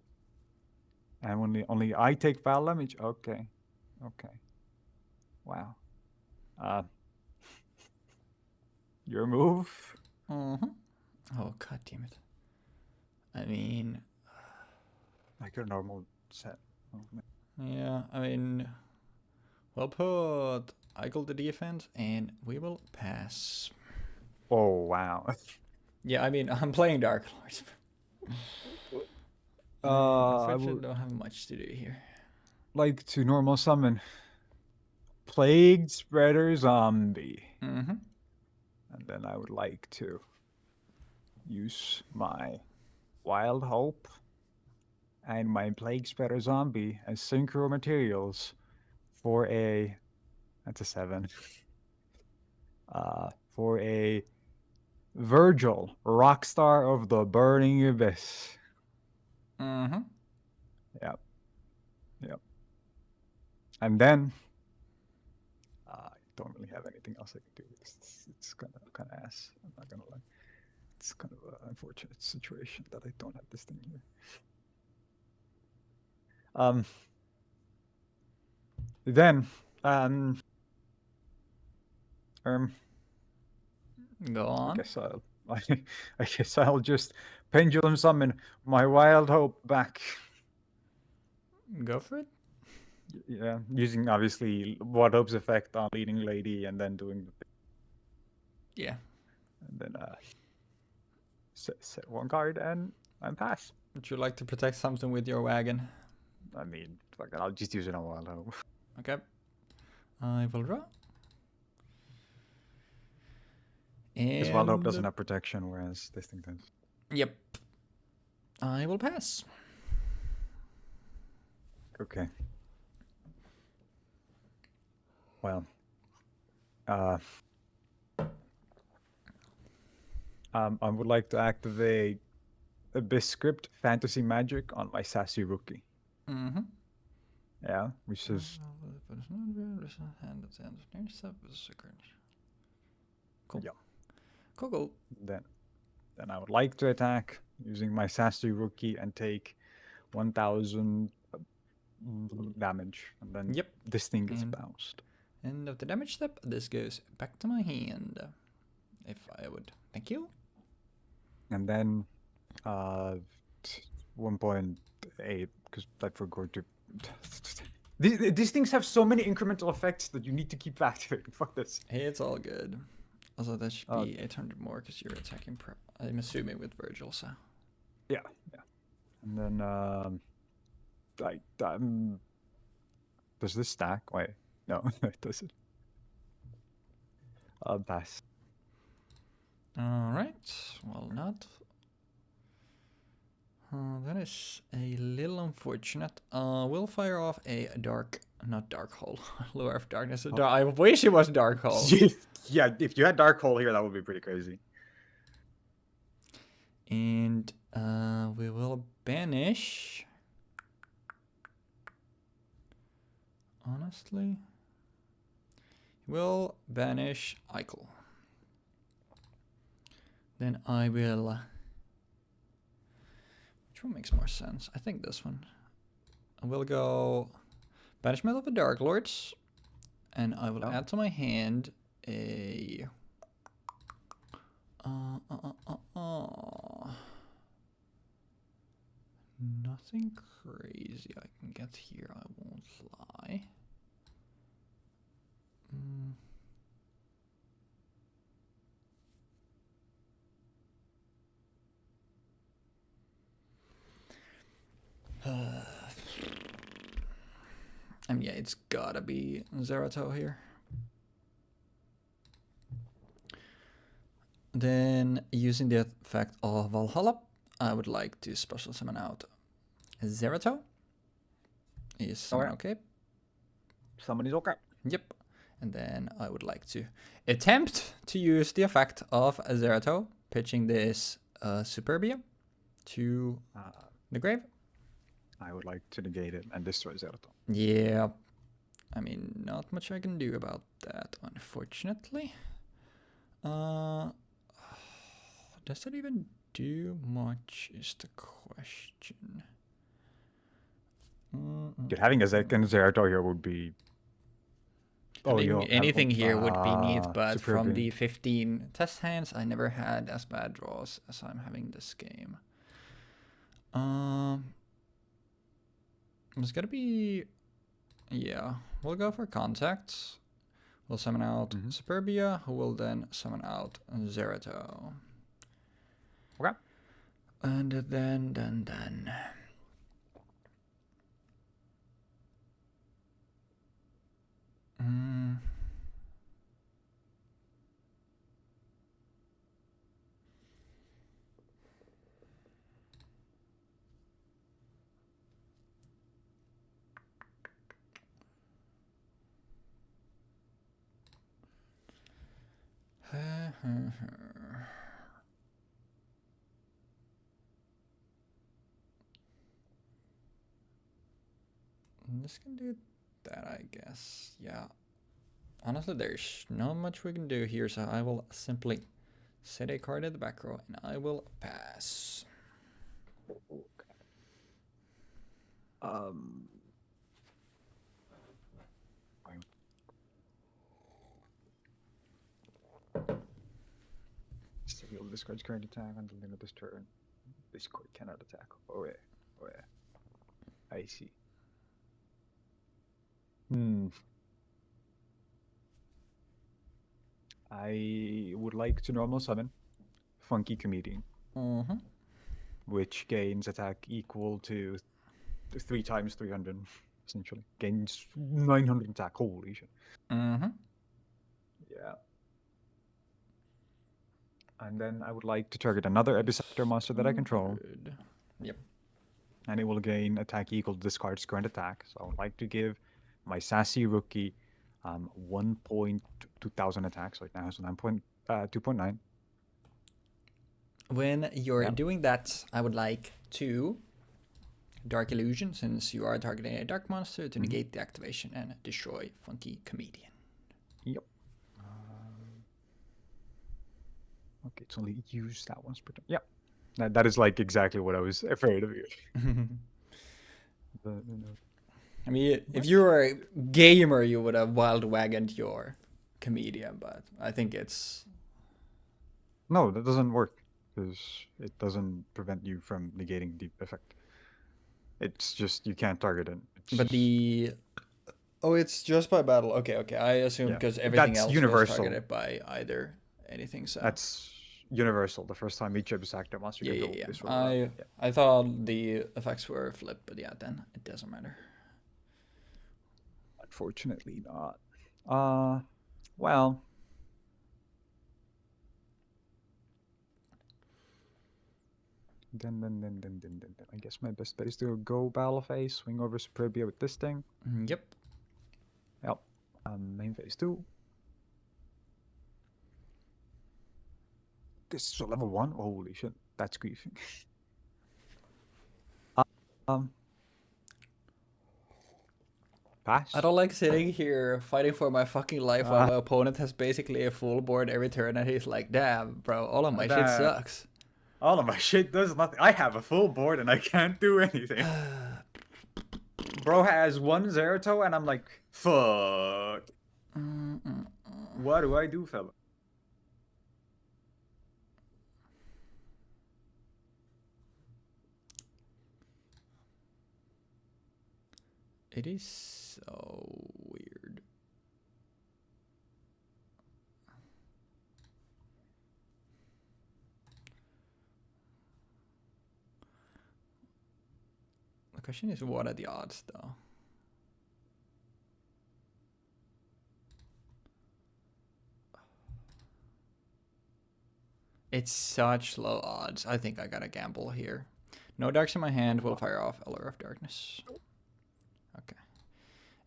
And only I take battle damage? Okay. Wow. Your move? Mm-hmm. Oh, god damn it. I mean... Like your normal set. Oh, yeah, I mean... Well put. I call the defense, and we will pass. Oh, wow. Yeah, I mean, I'm playing Darklord. Unfortunately, don't have much to do here. Like to normal summon Plague Spreader Zombie. Mm-hmm. And then I would like to use my Wild Hope and my Plague Spreader Zombie as synchro materials for a... That's a 7. For a Virgil, Rockstar of the Burning Abyss. Mm-hmm. Yep. And then I don't really have anything else I can do. It's kind of ass. I'm not gonna lie. It's kind of an unfortunate situation that I don't have this thing here. Then Go on. I guess I'll just pendulum summon my Wild Hope back. Go for it. Yeah, using obviously What Hope's effect on leading lady, and then doing the thing, Yeah. and then set one card and pass. Would you like to protect something with your wagon? I mean, fuck it, I'll just use it on Wild Hope. Okay. I will draw. Because Wild Hope And doesn't have protection, whereas this thing does. yep. I will pass. Okay. Well, I would like to activate Abyss Script Fantasy Magic on my Sassy Rookie. Mm-hmm. Yeah, which is cool. Yeah. Cool. Then I would like to attack using my Sassy Rookie and take 1,000 damage, and then Yep. this thing gets And- bounced. End of the damage step. This goes back to my hand. If I would. Thank you. And then 1.8, because I forgot to. These things have so many incremental effects that you need to keep activating. Fuck this. Hey, it's all good. Also, that should be 800 more because you're attacking. I'm assuming with Virgil, so. Yeah. And then does this stack? Wait, no, it doesn't. Pass. All right. Well, not. That is a little unfortunate. We'll fire off a not dark hole, lure of darkness. I wish it was dark hole. Yeah, if you had Dark Hole here, that would be pretty crazy. And we will banish. Honestly, we'll banish Eichel. Then I will. Which one makes more sense? I think this one. I will go banishment of the Darklords, and I will add to my hand a. Nothing crazy I can get here, I won't lie. Yeah, it's gotta be Zerato here. Then, using the effect of Valhalla, I would like to special summon out Zerato. Is summon okay? Somebody's okay. Yep. And then I would like to attempt to use the effect of Zerato, pitching this Superbia to the grave. I would like to negate it and destroy Zerato. Yeah. I mean, not much I can do about that, unfortunately. Does that even do much is the question. Dude, having a second Zerato here would be... Anything here would be neat, but from Superbia. the 15 test hands, I never had as bad draws as I'm having this game. It's gonna be... Yeah, we'll go for contacts. We'll summon out Superbia, who will then summon out Zerato. Okay. And then... This can do that, I guess. Yeah. Honestly, there's not much we can do here, so I will simply set a card in the back row, and I will pass. You'll discard current attack until the end of this turn. This card cannot attack. Oh yeah. I see. Hmm. I would like to normal summon Funky Comedian, Mm-hmm. which gains attack equal to 3 times 300, essentially. Gains 900 attack. Holy shit. Mm-hmm. Yeah. And then I would like to target another Abyssactor monster that I So control, good. Yep. and it will gain attack equal to discard's current attack. So I would like to give my sassy rookie 1.2000 attacks. So it now has 2.9. When you're Yeah. doing that, I would like to Dark Illusion, since you are targeting a dark monster, to negate the activation and destroy Funky Comedian. Yep. Okay, it's only use that once per turn. Yeah. That is like exactly what I was afraid of. But, I mean, if you were a gamer, you would have wild wagoned your comedian, but I think it's. No, that doesn't work because it doesn't prevent you from negating the effect. It's just you can't target it. But the. Oh, it's just by battle. Okay, okay. I assume Yeah, because everything that's else was universal. targeted by either anything, so. That's universal. The first time each Abyssactor monster Yeah, yeah, control yeah. this will run. Yeah. I thought the effects were flipped, but yeah, then it doesn't matter. Unfortunately not. Well. Then. I guess my best bet is to go battle phase, swing over Superbia with this thing. Yep. Yep. Main phase 2. This is a level 1? Holy shit. That's griefing. um. Pass. I don't like sitting here fighting for my fucking life while my opponent has basically a full board every turn, and he's like, "Damn, bro, all of my shit sucks." All of my shit does nothing. I have a full board and I can't do anything. Bro has 1 Zerato and I'm like, fuck. What do I do, fella? It is so weird. The question is, what are the odds, though? It's such low odds. I think I gotta gamble here. No darks in my hand will fire off Elder of Darkness. Okay.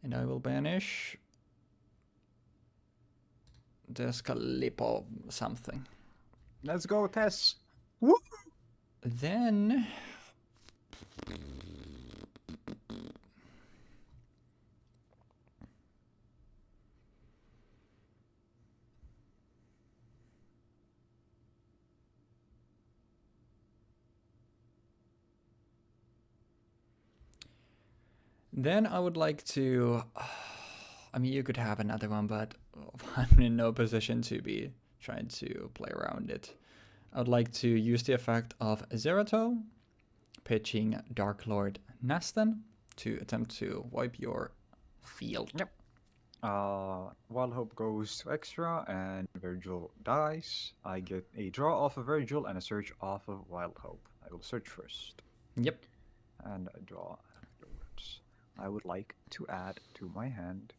And I will banish the Scalipo something. Let's go, Tess. Woo! Then I would like to. I mean, you could have another one, but I'm in no position to be trying to play around it. I would like to use the effect of Zerato, pitching Darklord Nastan to attempt to wipe your field. Yep. Wild Hope goes to extra and Virgil dies. I get a draw off of Virgil and a search off of Wild Hope. I will search first. Yep. And I draw afterwards. I would like to add to my hand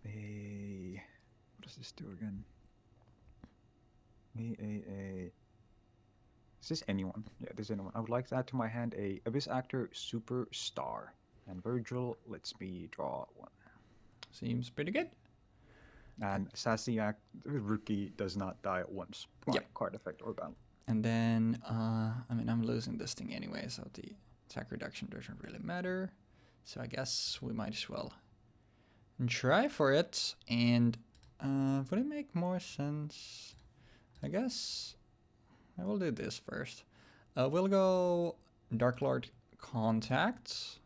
a. What does this do again? Is this anyone? Yeah, this is anyone. I would like to add to my hand a Abyssactor Superstar. And Virgil lets me draw 1. Seems pretty good. And Sassy Rookie does not die at once. Yep. Card effect or battle. And then, I mean, I'm losing this thing anyway, so the attack reduction doesn't really matter. So I guess we might as well try for it. And would it make more sense? I guess I will do this first. We'll go Darklord Contact.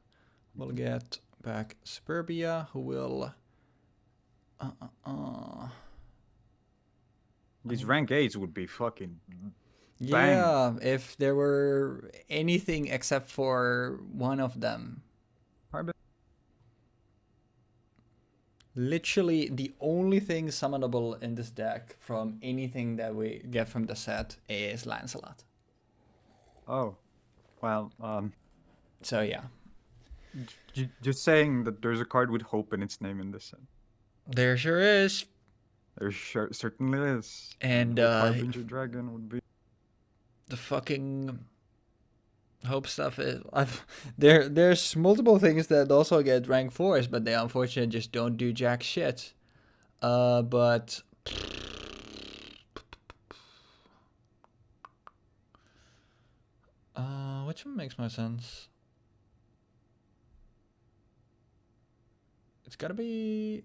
We'll get back Superbia, who will. These rank 8s would be fucking. Yeah, if there were anything except for one of them. Literally, the only thing summonable in this deck from anything that we get from the set is Lancelot. Oh, well, So yeah, just saying that there's a card with hope in its name in this set. there sure is. There certainly is. And Hope Harbinger Dragon would be. the fucking hope stuff is there's multiple things that also get rank 4s, but they unfortunately just don't do jack shit. But which one makes more sense? It's gotta be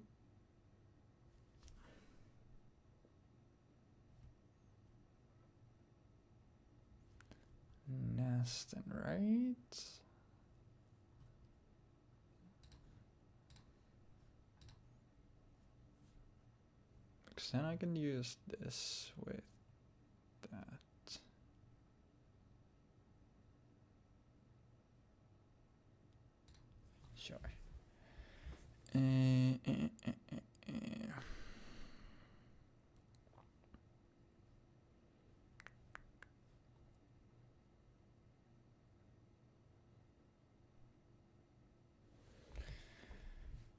Neston, right? Because then I can use this with that. Sure.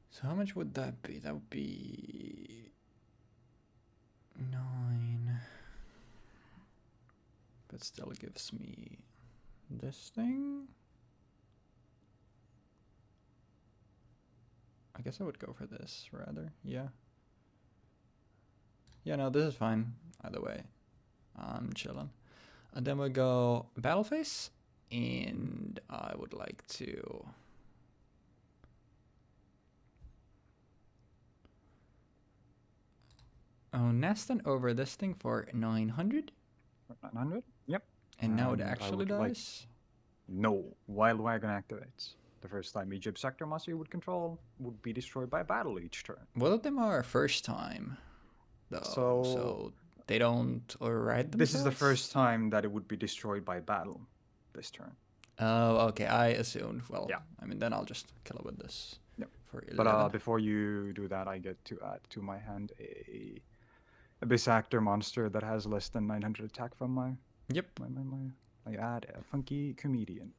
So how much would that be? That would be 9. But still gives me this thing. I guess I would go for this rather. Yeah. Yeah, no, this is fine. Either way, I'm chilling. And then we'll go battle phase. And I would like to... Oh, Neston over this thing for 900? 900? Yep. And now it actually dies? No. Wild Wagon activates. The first time Egypt sector monster you would control would be destroyed by battle each turn. Both of them are first time, though. So they don't override themselves? This is the first time that it would be destroyed by battle this turn. Oh, okay. I assumed. Well, yeah. I mean, then I'll just kill it with this. Yep. For 11. But before you do that, I get to add to my hand a Abyss Actor monster that has less than 900 attack from my... Yep. I add a Funky Comedian.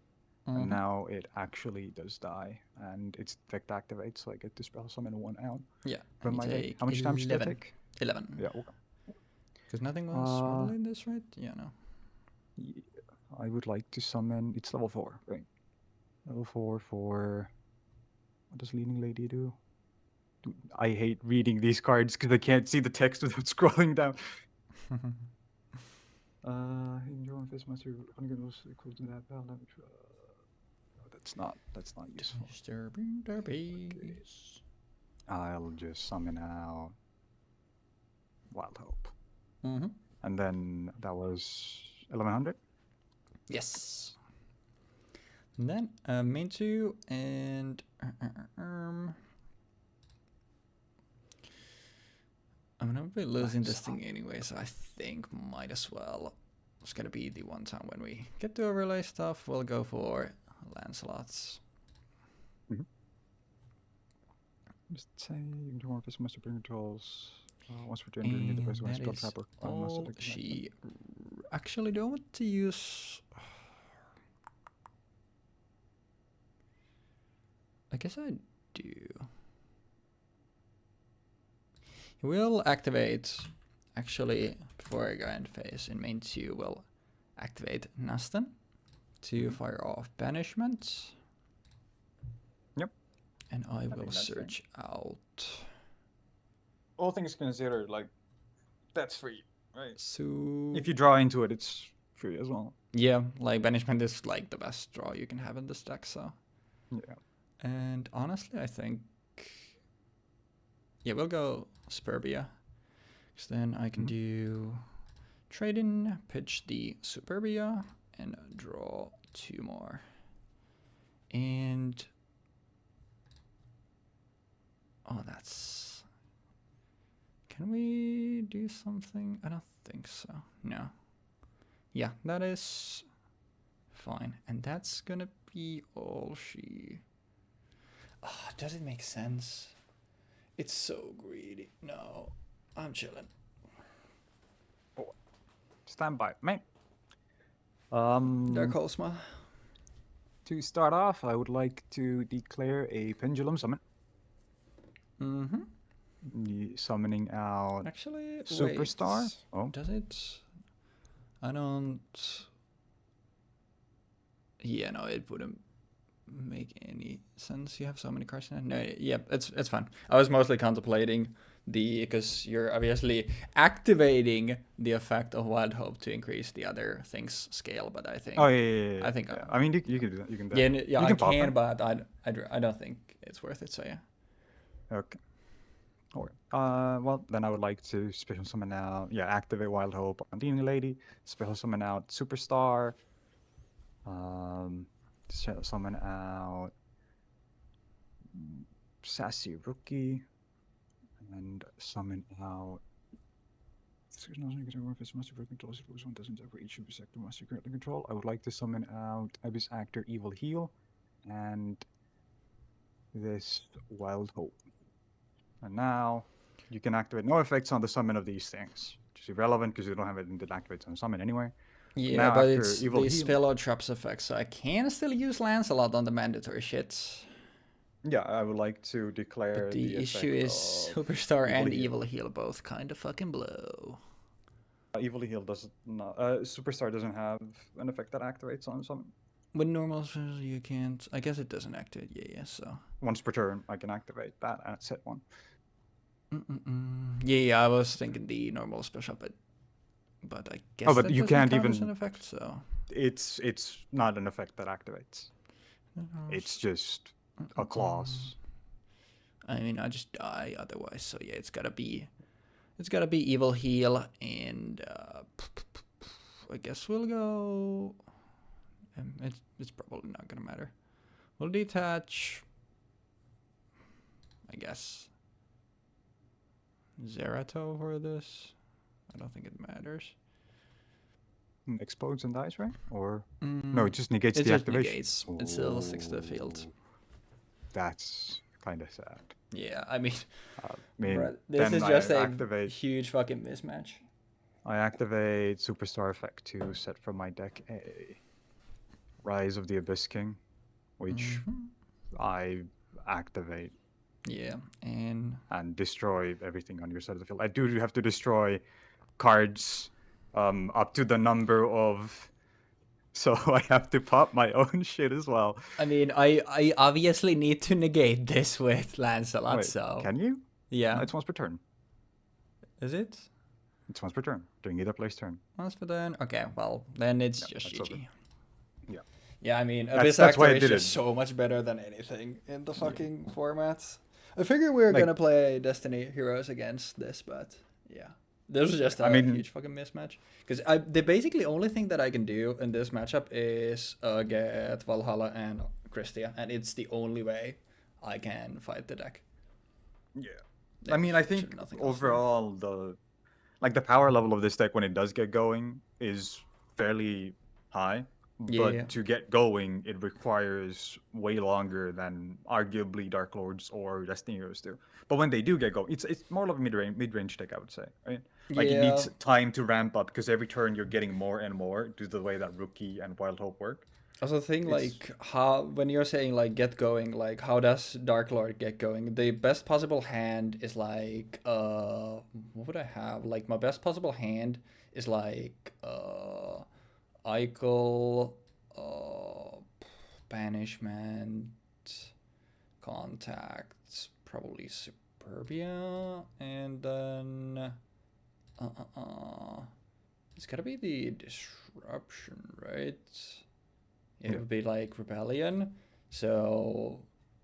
Mm-hmm. And now it actually does die, and its effect activates, so I get to spell summon 1 out. Yeah. From my deck. How much damage did I take? 11. Yeah, okay. Because nothing was modeling this, right? Yeah, no. Yeah, I would like to summon... It's level 4, right? Level 4 for... What does Leaning Lady do? Dude, I hate reading these cards because I can't see the text without scrolling down. Enjoy this master goes equal to that battle damage. That's not useful. Disturbing derbies. Okay. I'll just summon out Wild Hope. Mm-hmm. And then that was 1100? Yes. And then main 2 and I'm gonna be losing this thing anyway, so I think might as well. It's gonna be the one time when we get to overlay stuff, we'll go for Lancelot's. Mm-hmm. Just say you can do more this master bring controls. Once we're doing the device one spell trap or all she actually don't want to use. I guess I do. He will activate, actually, before I go end phase, in main 2, will activate Neston to fire off Banishment. Yep. And I will search out. All things considered, like, that's free, right? So if you draw into it, it's free as well. Yeah, like, Banishment is, like, the best draw you can have in this deck, so. Yeah. And honestly, I think... Yeah, we'll go Superbia. Because then I can do trade in, pitch the Superbia, and draw 2 more. And... Oh, that's... Can we do something? I don't think so. No. Yeah, that is fine. And that's gonna be all she... Oh, does it make sense? It's so greedy. No, I'm chilling. Oh, stand by, mate. Dark Holsma. To start off, I would like to declare a pendulum summon. Summoning out Actually, Superstar. wait. Oh, Does it? I don't. Yeah, no, it wouldn't make any sense. You have so many cards now. No, yeah, it's fine. I was mostly contemplating because you're obviously activating the effect of Wild Hope to increase the other thing's scale, but I think oh yeah. I think Yeah. I mean, you can do that. You can. yeah, You I can pop can, it. but I don't think it's worth it. So yeah. Okay. Alright. Well, then I would like to special summon out. Yeah, activate Wild Hope on Demon Lady. Special summon out Superstar. Special summon out Sassy Rookie, and summon out. One doesn't ever each of sector master currently control. I would like to summon out Abyss Actor Evil Heal and this Wild Hope. And now you can activate no effects on the summon of these things, which is irrelevant because you don't have it in the activates on summon anyway. Yeah, now but after it's Evil the Heal, spell or traps effect, so I can still use Lancelot on the mandatory shit. yeah, I would like to But declare the issue effect is of Superstar Evil and Heal. Evil Heal both kind of fucking blow. Evil Heal does not. Superstar doesn't have an effect that activates on summon. With normal spells, you can't. I guess it doesn't activate. Yeah. So Once per turn, I can activate that and set one. Yeah. I was thinking the normal special, but I guess Oh, but that you doesn't can't count as an even. effect. So It's not an effect that activates. It's just a clause. I mean, I just die otherwise. So yeah, it's gotta be Evil Heal, and I guess we'll go. It's probably not gonna matter. We'll detach. I guess Zerato for this. I don't think it matters. Explodes and dies, right? Or no, it just negates the activation. Negates. It still sticks to the field. That's kind of sad. Yeah, I mean, Bruh, this is then just I a activate. huge fucking mismatch. I activate Superstar Effect to set from my deck a Rise of the Abyss King, which I activate. Yeah, and destroy everything on your side of the field. I do have to destroy cards up to the number of. So I have to pop my own shit as well. I mean, I obviously need to negate this with Lancelot. Wait, So can you? yeah, No, it's once per turn. Is it? It's once per turn during either player's turn. Once per turn. Okay, well then it's just GG. Okay. Yeah. Yeah, I mean, Abyss that's why Actor I is did just it. so much better than anything in the fucking formats. I figure we were gonna play Destiny Heroes against this, but yeah. This was just a huge fucking mismatch. Because the basically only thing that I can do in this matchup is get Valhalla and Christia, and it's the only way I can fight the deck. Yeah. I mean, I think overall the power level of this deck when it does get going is fairly high. But to get going, it requires way longer than arguably Darklords or Destiny Heroes do. But when they do get going, it's more of a mid-range deck, I would say. Right? Like it needs time to ramp up because every turn you're getting more and more due to the way that Rookie and Wild Hope work. Also, think like how when you're saying like get going, like how does Darklord get going? The best possible hand is like what would I have? Like my best possible hand is like Eichel, Banishment, Contact, probably Superbia, and then it's gotta be the Disruption, right? It would be like Rebellion, so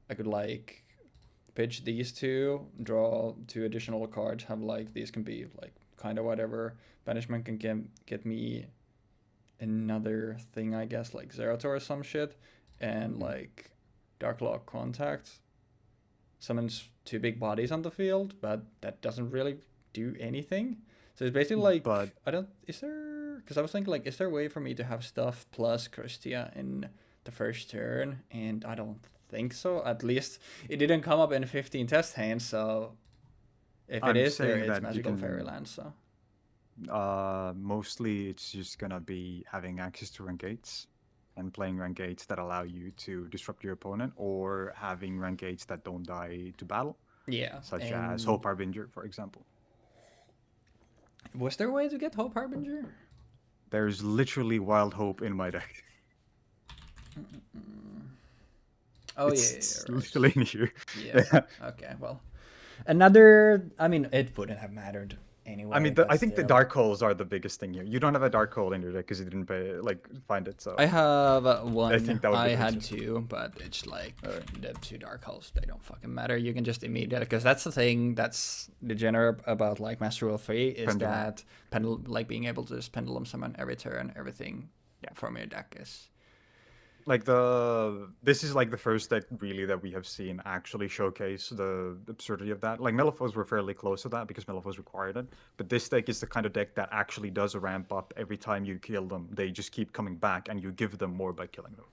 I could like pitch these two, draw 2 additional cards, have like these can be like kind of whatever. Banishment can get me another thing, I guess, like Zerator or some shit, and like Darklord Contact summons 2 big bodies on the field, but that doesn't really do anything. So it's basically like because I was thinking like, is there a way for me to have stuff plus Christia in the first turn? And I don't think so. At least it didn't come up in 15 test hands, so If it I'm is, there saying is that you magical can. fairyland. So Mostly, it's just gonna be having access to rank gates and playing rank gates that allow you to disrupt your opponent, or having rank gates that don't die to battle, yeah, such as and Hope Harbinger, for example. was there a way to get Hope Harbinger? There's literally Wild Hope in my deck. Oh yeah, It's right. literally in here. Yeah. Okay. Well, another. I mean, it wouldn't have mattered I anyway, mean, but I think the still. dark holes are the biggest thing here. You don't have a dark hole in your deck because you didn't pay, like, find it. So I have I one. think that would I be the had reason. two, but it's like the two dark holes. They don't fucking matter. You can just immediately, because that's the thing that's degenerate about like Master Rule 3 is Pendulum. that like being able to just pendulum summon every turn, everything from your deck is. Like this is like the first deck really that we have seen actually showcase the absurdity of that. Like Melifos were fairly close to that because Melifos required it, but this deck is the kind of deck that actually does a ramp up every time you kill them. They just keep coming back, and you give them more by killing them.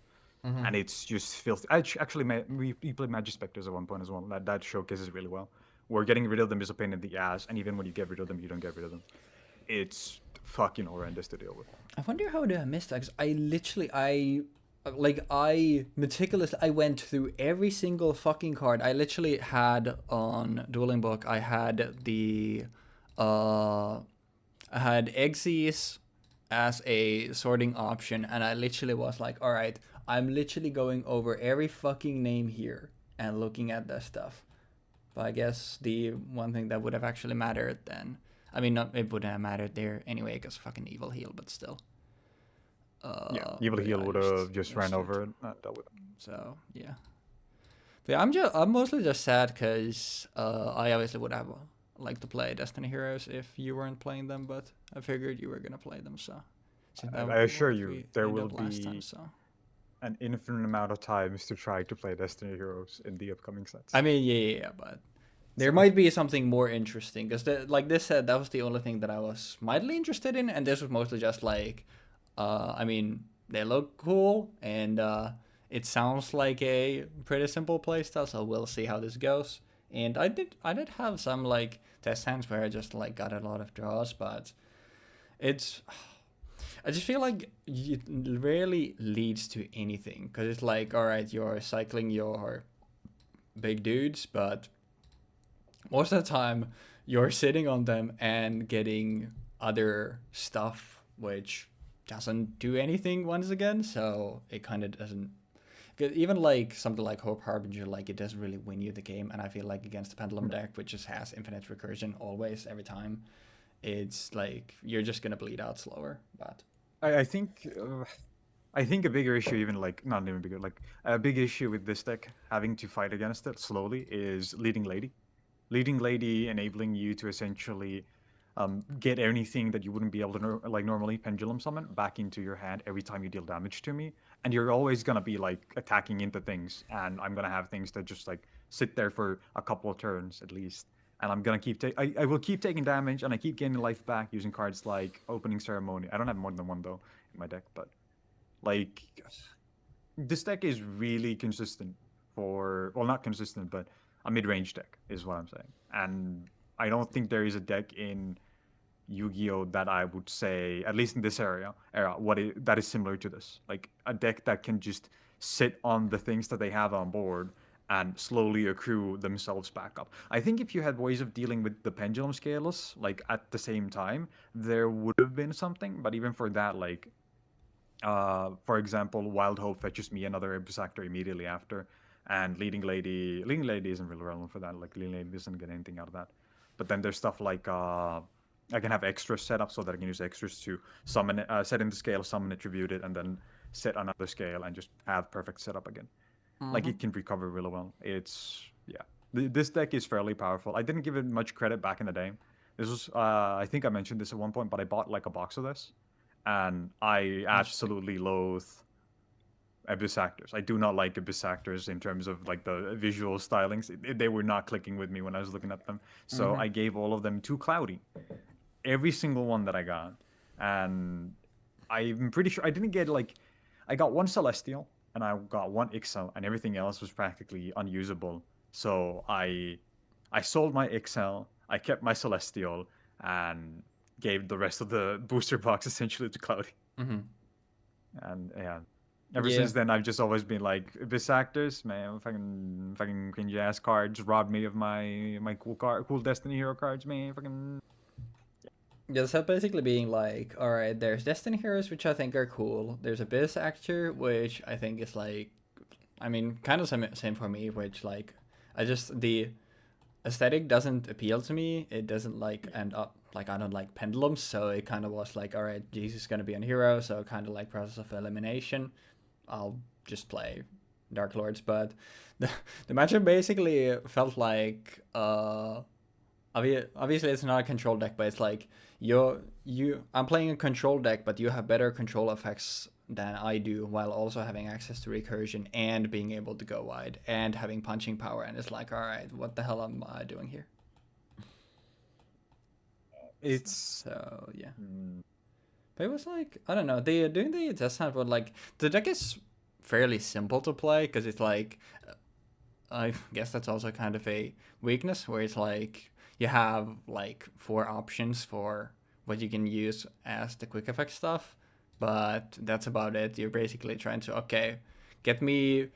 And it's just filthy. Actually, we played Magic Spectres at one point as well. That showcases really well. Where getting rid of them is a pain in the ass, and even when you get rid of them, you don't get rid of them. It's fucking horrendous to deal with. I wonder how I missed that. 'Cause I meticulously I went through every single fucking card. I literally had on Dueling Book. I had uh I had Xyz as a sorting option, and I literally was like, all right, I'm literally going over every fucking name here and looking at that stuff. But I guess the one thing that would have actually mattered then, I mean, not, it wouldn't have mattered there anyway, because fucking Evil Heal, but still. Yeah, Evil But yeah, Heal I would just have just ran missed it. over it. That would. So yeah. But yeah, I'm mostly just sad because I obviously would have liked to play Destiny Heroes if you weren't playing them, but I figured you were gonna play them, so since that I assure what you, we there ended will up last time, be so an infinite amount of times to try to play Destiny Heroes in the upcoming I sets. mean yeah, but there So might be something more interesting because like this said, that was the only thing that I was mildly interested in, and this was mostly just like, I mean they look cool and it sounds like a pretty simple playstyle, so we'll see how this goes. And I did have some like test hands where I just like got a lot of draws, but it's I just feel like it rarely leads to anything because it's like, all right, you're cycling your big dudes, but most of the time you're sitting on them and getting other stuff which doesn't do anything once again, so it kind of doesn't. Even like something like Hope Harbinger, like it doesn't really win you the game, and I feel like against the Pendulum deck, which just has infinite recursion always every time, it's like you're just gonna bleed out slower. But I think I think a bigger issue, even like not even bigger, like a big issue with this deck having to fight against it slowly is Leading Lady. Leading Lady enabling you to essentially get anything that you wouldn't be able to like normally pendulum summon back into your hand every time you deal damage to me, and you're always gonna be like attacking into things, and I'm gonna have things that just like sit there for a couple of turns at least, and I'm gonna I will keep taking damage, and I keep gaining life back using cards like Opening Ceremony. I don't have more than one though in my deck, but like this deck is really consistent for, well, not consistent, but a mid-range deck is what I'm saying. And I don't think there is a deck in Yu-Gi-Oh that I would say, at least in this era, that is similar to this. Like a deck that can just sit on the things that they have on board and slowly accrue themselves back up. I think if you had ways of dealing with the pendulum scales like at the same time, there would have been something. But even for that, like for example, Wild Hope fetches me another Abyss Actor immediately after, and Leading Lady isn't really relevant for that. Like Leading Lady doesn't get anything out of that. But then there's stuff like I can have extras set up so that I can use extras to summon, set in the scale, summon it, tribute it, and then set another scale and just have perfect setup again. Like it can recover really well. It's yeah. This deck is fairly powerful. I didn't give it much credit back in the day. This was I think I mentioned this at one point, but I bought like a box of this, and I interesting. absolutely loathe Abyss Actors. I do not like Abyss Actors in terms of like the visual stylings. They were not clicking with me when I was looking at them. So I gave all of them to Cloudy. Every single one that I got. And I'm pretty sure I didn't get like, I got one Celestial and I got one Ixel, and everything else was practically unusable. So I sold my Ixel. I kept my Celestial and gave the rest of the booster box essentially to Cloudy. Mm-hmm. And yeah, ever Yeah. since then, I've just always been like, Abyss Actors, man, fucking cringy ass cards robbed me of my cool Destiny Hero cards, man. Fucking Yeah, so basically being like, all right, there's Destiny Heroes, which I think are cool. There's Abyss Actor, which I think is like, I mean, kind of same for me, which like, I just, the aesthetic doesn't appeal to me. It doesn't like end up, like, I don't like pendulums, so it kind of was like, all right, Jeexx is going to be a hero, so kind of like process of elimination. I'll just play Dark Lords, but the, the matchup basically felt like, obviously it's not a control deck, but it's like I'm playing a control deck, but you have better control effects than I do, while also having access to recursion and being able to go wide and having punching power. And it's like, all right, what the hell am I doing here? it's So yeah, but it was like, I don't know. They doing the test hunt, but like the deck is fairly simple to play because it's like, I guess that's also kind of a weakness where it's like you have like 4 options for what you can use as the quick effect stuff, but that's about it. You're basically trying to, okay, get me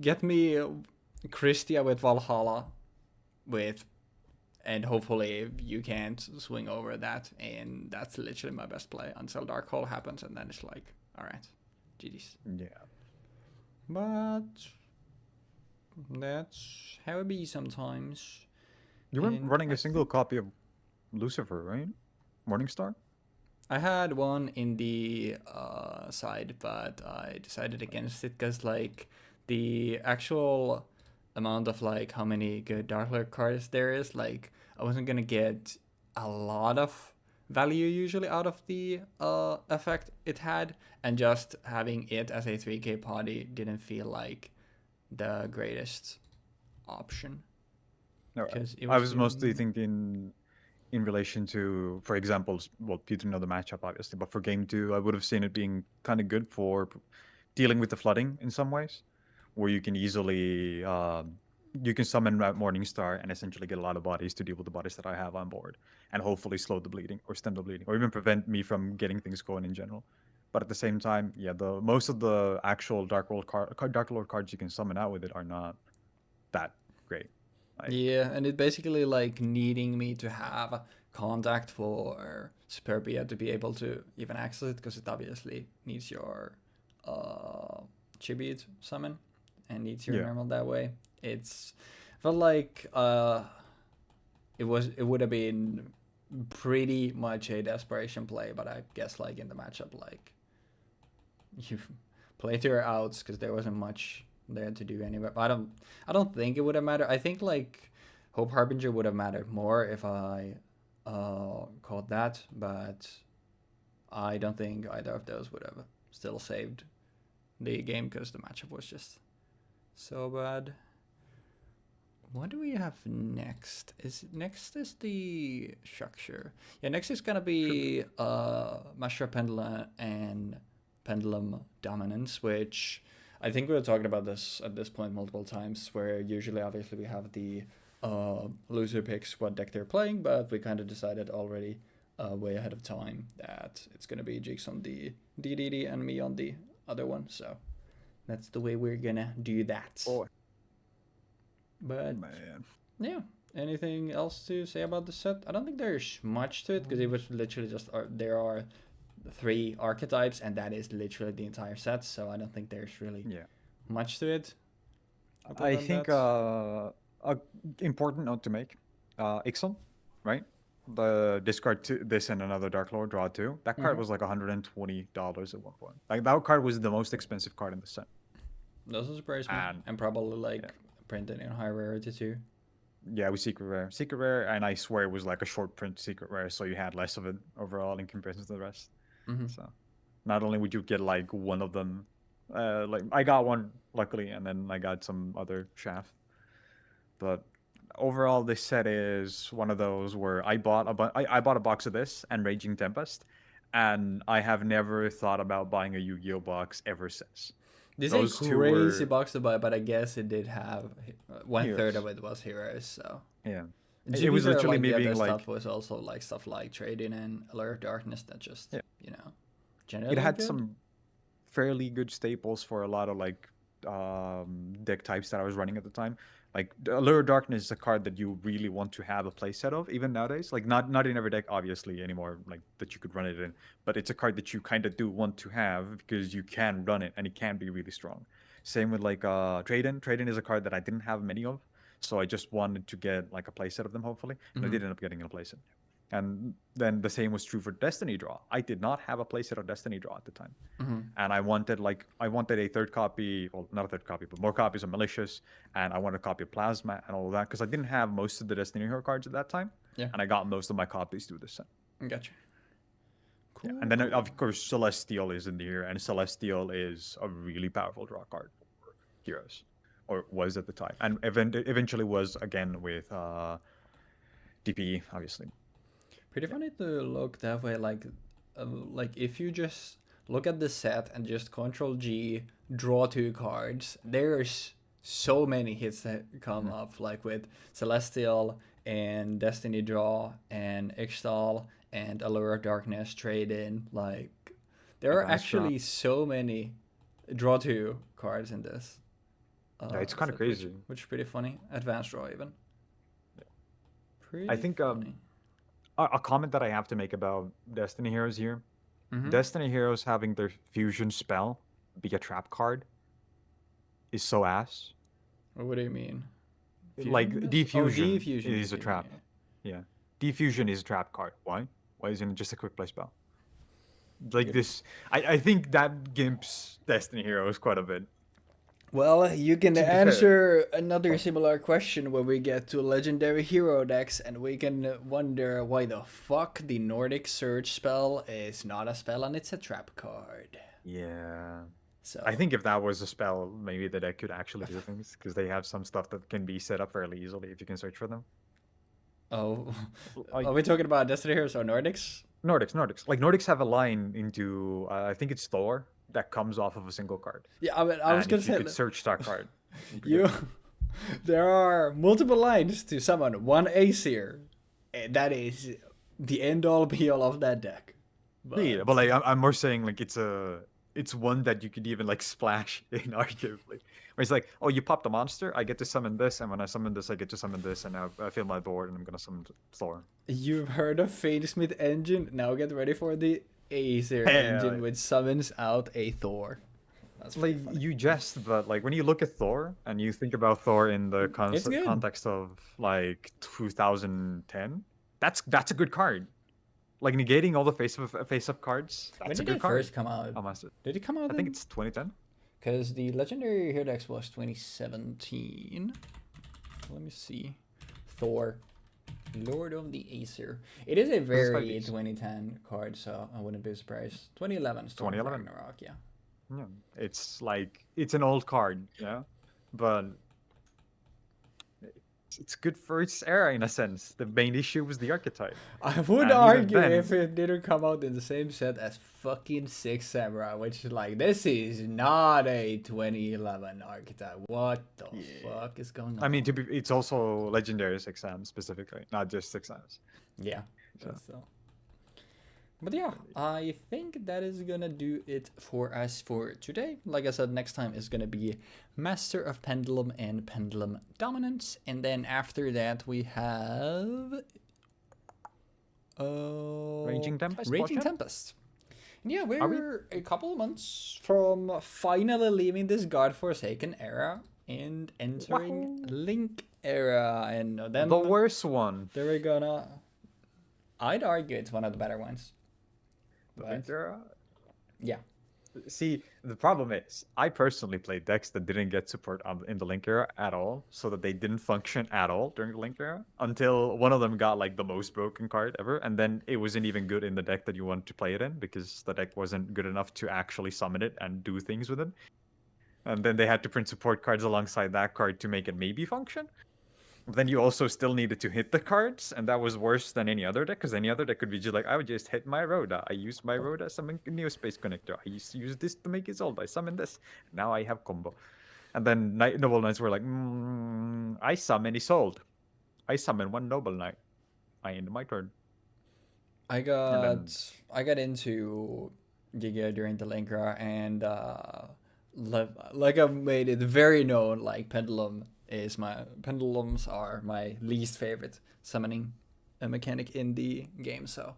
get me Christia with Valhalla with, and hopefully you can't swing over that, and that's literally my best play until Dark Hole happens, and then it's like, all right, GG's. yeah. But that's how it be sometimes. You weren't And running I a single think copy of Lucifer, right? Morningstar? I had one in the side, but I decided against it because like the actual amount of like how many good Darklord cards there is, like I wasn't gonna get a lot of value usually out of the effect it had, and just having it as a 3K party didn't feel like the greatest option No, because it I was was mostly doing. thinking in relation to, for example, well, you didn't know the matchup obviously, but for game two, I would have seen it being kind of good for dealing with the flooding in some ways, where you can easily you can summon Morningstar and essentially get a lot of bodies to deal with the bodies that I have on board, and hopefully slow the bleeding or stem the bleeding, or even prevent me from getting things going in general. But at the same time, yeah, the most of the actual Dark Lord cards you can summon out with it are not that great. Like, Yeah, and it basically like needing me to have contact for Superbia to be able to even access it because it obviously needs your uh tribute summon and needs your yeah, normal that way. It's felt like it would have been pretty much a desperation play, but I guess like in the matchup like you play to your outs because there wasn't much there to do anyway. But I don't think it would have mattered. I think like Hope Harbinger would have mattered more if I called that, but I don't think either of those would have still saved the game because the matchup was just so bad. What do we have next? Is the structure? Yeah, next is gonna should be. be Master Pendulum and Pendulum Dominance, which I think we were talking about this at this point multiple times. Where usually, obviously, we have the loser picks what deck they're playing, but we kind of decided already way ahead of time that it's gonna be Jeexx on the DDD and me on the other one. So that's the way we're gonna do that. Oh But man. yeah. Anything else to say about the set? I don't think there's much to it because it was literally just there are 3 archetypes and that is literally the entire set. So I don't think there's really Yeah. much to it other I than think that. a important note to make, Ixon, right? The discard this and another Dark Lord draw two. That card Mm-hmm. was like $120 at one point. Like that card was the most expensive card in the set. Doesn't surprise me, And and probably yeah, like printed in high rarity too. yeah, it was secret rare, and I swear it was like a short print secret rare, so you had less of it overall in comparison to the rest. Mm-hmm. So not only would you get like one of them, like I got one luckily, and then I got some other shaft. But overall, this set is one of those where I bought a box of this and Raging Tempest, and I have never thought about buying a Yu-Gi-Oh box ever since. This is a Those two crazy were box to buy, but I guess it did have 1/3 heroes. of it was heroes. So Yeah. To It be was fair, literally like me the being other like, stuff was also like stuff like trading and Allure of Darkness that just, yeah, you know, it generally had good. some fairly good staples for a lot of like deck types that I was running at the time. Like Allure of Darkness is a card that you really want to have a playset of, even nowadays. Like not in every deck, obviously, anymore, like that you could run it in. But it's a card that you kind of do want to have because you can run it and it can be really strong. Same with like Trade-in. Trade-in is a card that I didn't have many of, so I just wanted to get like a playset of them, hopefully. And I did end up getting a playset. And then the same was true for Destiny Draw. I did not have a playset of Destiny Draw at the time. And I wanted a third copy, well, not a third copy, but more copies of Malicious, and I wanted a copy of Plasma and all of that because I didn't have most of the Destiny Hero cards at that time. Yeah. And I got most of my copies through this set. Gotcha. Cool. Yeah. And then of course Celestial is in here, and Celestial is a really powerful draw card for heroes, or was at the time, and eventually was again with DPE, obviously. Pretty funny to look that way. Like if you just look at the set and just Control G, draw 2 cards. There's so many hits that come up, like with Celestial and Destiny Draw and Ixtal and Allure of Darkness trade in. Like there are actually so many draw 2 cards in this. Yeah, it's kind of crazy. Which is pretty funny. Advanced draw even. Pretty I think funny. A comment that I have to make about Destiny Heroes here. Destiny Heroes having their fusion spell be a trap card is so ass. What do you mean? Like defusion, defusion is a trap. Yeah. Defusion is a trap card. Why? Why isn't it just a quick play spell? Like this, I think that gimps Destiny Heroes quite a bit. Well, you can answer another similar question when we get to legendary hero decks, and we can wonder why the fuck the Nordic Surge spell is not a spell and it's a trap card. Yeah. So I think if that was a spell, maybe the deck could actually do things because they have some stuff that can be set up fairly easily if you can search for them. Oh, are we talking about Destiny Heroes or Nordics? Nordics. Like Nordics have a line into I think it's Thor that comes off of a single card. Yeah, I was gonna say you could search that card. There are multiple lines to summon one Aesir. And that is the end all be all of that deck. But like I'm more saying like it's one that you could even like splash in arguably. Where it's like, oh, you popped a monster, I get to summon this, and when I summon this, I get to summon this, and now I fill my board, and I'm gonna summon Thor. You've heard of Fadesmith engine? Now get ready for the Aesir engine, which summons out a Thor. That's like you jest, but like when you look at Thor and you think about Thor in the context of like 2010, that's a good card. Like negating all the face-up cards. That's when did it first come out? Did it come out? I think it's 2010. Because the legendary hero decks was 2017. Let me see. Thor, Lord of the Aesir. It is a very 2010 card, so I wouldn't be surprised. 2011. 2011. Ragnarok, yeah. Yeah, it's like it's an old card, yeah, but it's good for its era in a sense. The main issue was the archetype. I would argue if it didn't come out in the same set as fucking Six Samurai, which is like, this is not a 2011 archetype. What the fuck is going on? I mean, it's also legendary Six Sam specifically, not just Six Sams. Yeah. So. But yeah, I think that is gonna do it for us for today. Like I said, next time is gonna be Master of Pendulum and Pendulum Dominance, and then after that we have Raging Tempest. Raging Tempest. And yeah, we're a couple of months from finally leaving this godforsaken era and entering Link era, and then the worst one. They're gonna. I'd argue it's one of the better ones. Link era? Yeah. See, the problem is, I personally played decks that didn't get support in the Link era at all, so that they didn't function at all during the Link era, until one of them got like the most broken card ever, and then it wasn't even good in the deck that you wanted to play it in, because the deck wasn't good enough to actually summon it and do things with it. And then they had to print support cards alongside that card to make it maybe function. But then you also still needed to hit the cards, and that was worse than any other deck, because any other deck could be just like, I would just hit my Rhoda. I used my Rhoda, summon Neospace Connector. I used to use this to make Isolde. I summon this. Now I have combo. And then Noble Knights were like, I summon Isolde. I summon one noble knight. I end my turn. I And then got into Giga during the linker, and like I've made it very known, like pendulums are my least favorite summoning mechanic in the game. So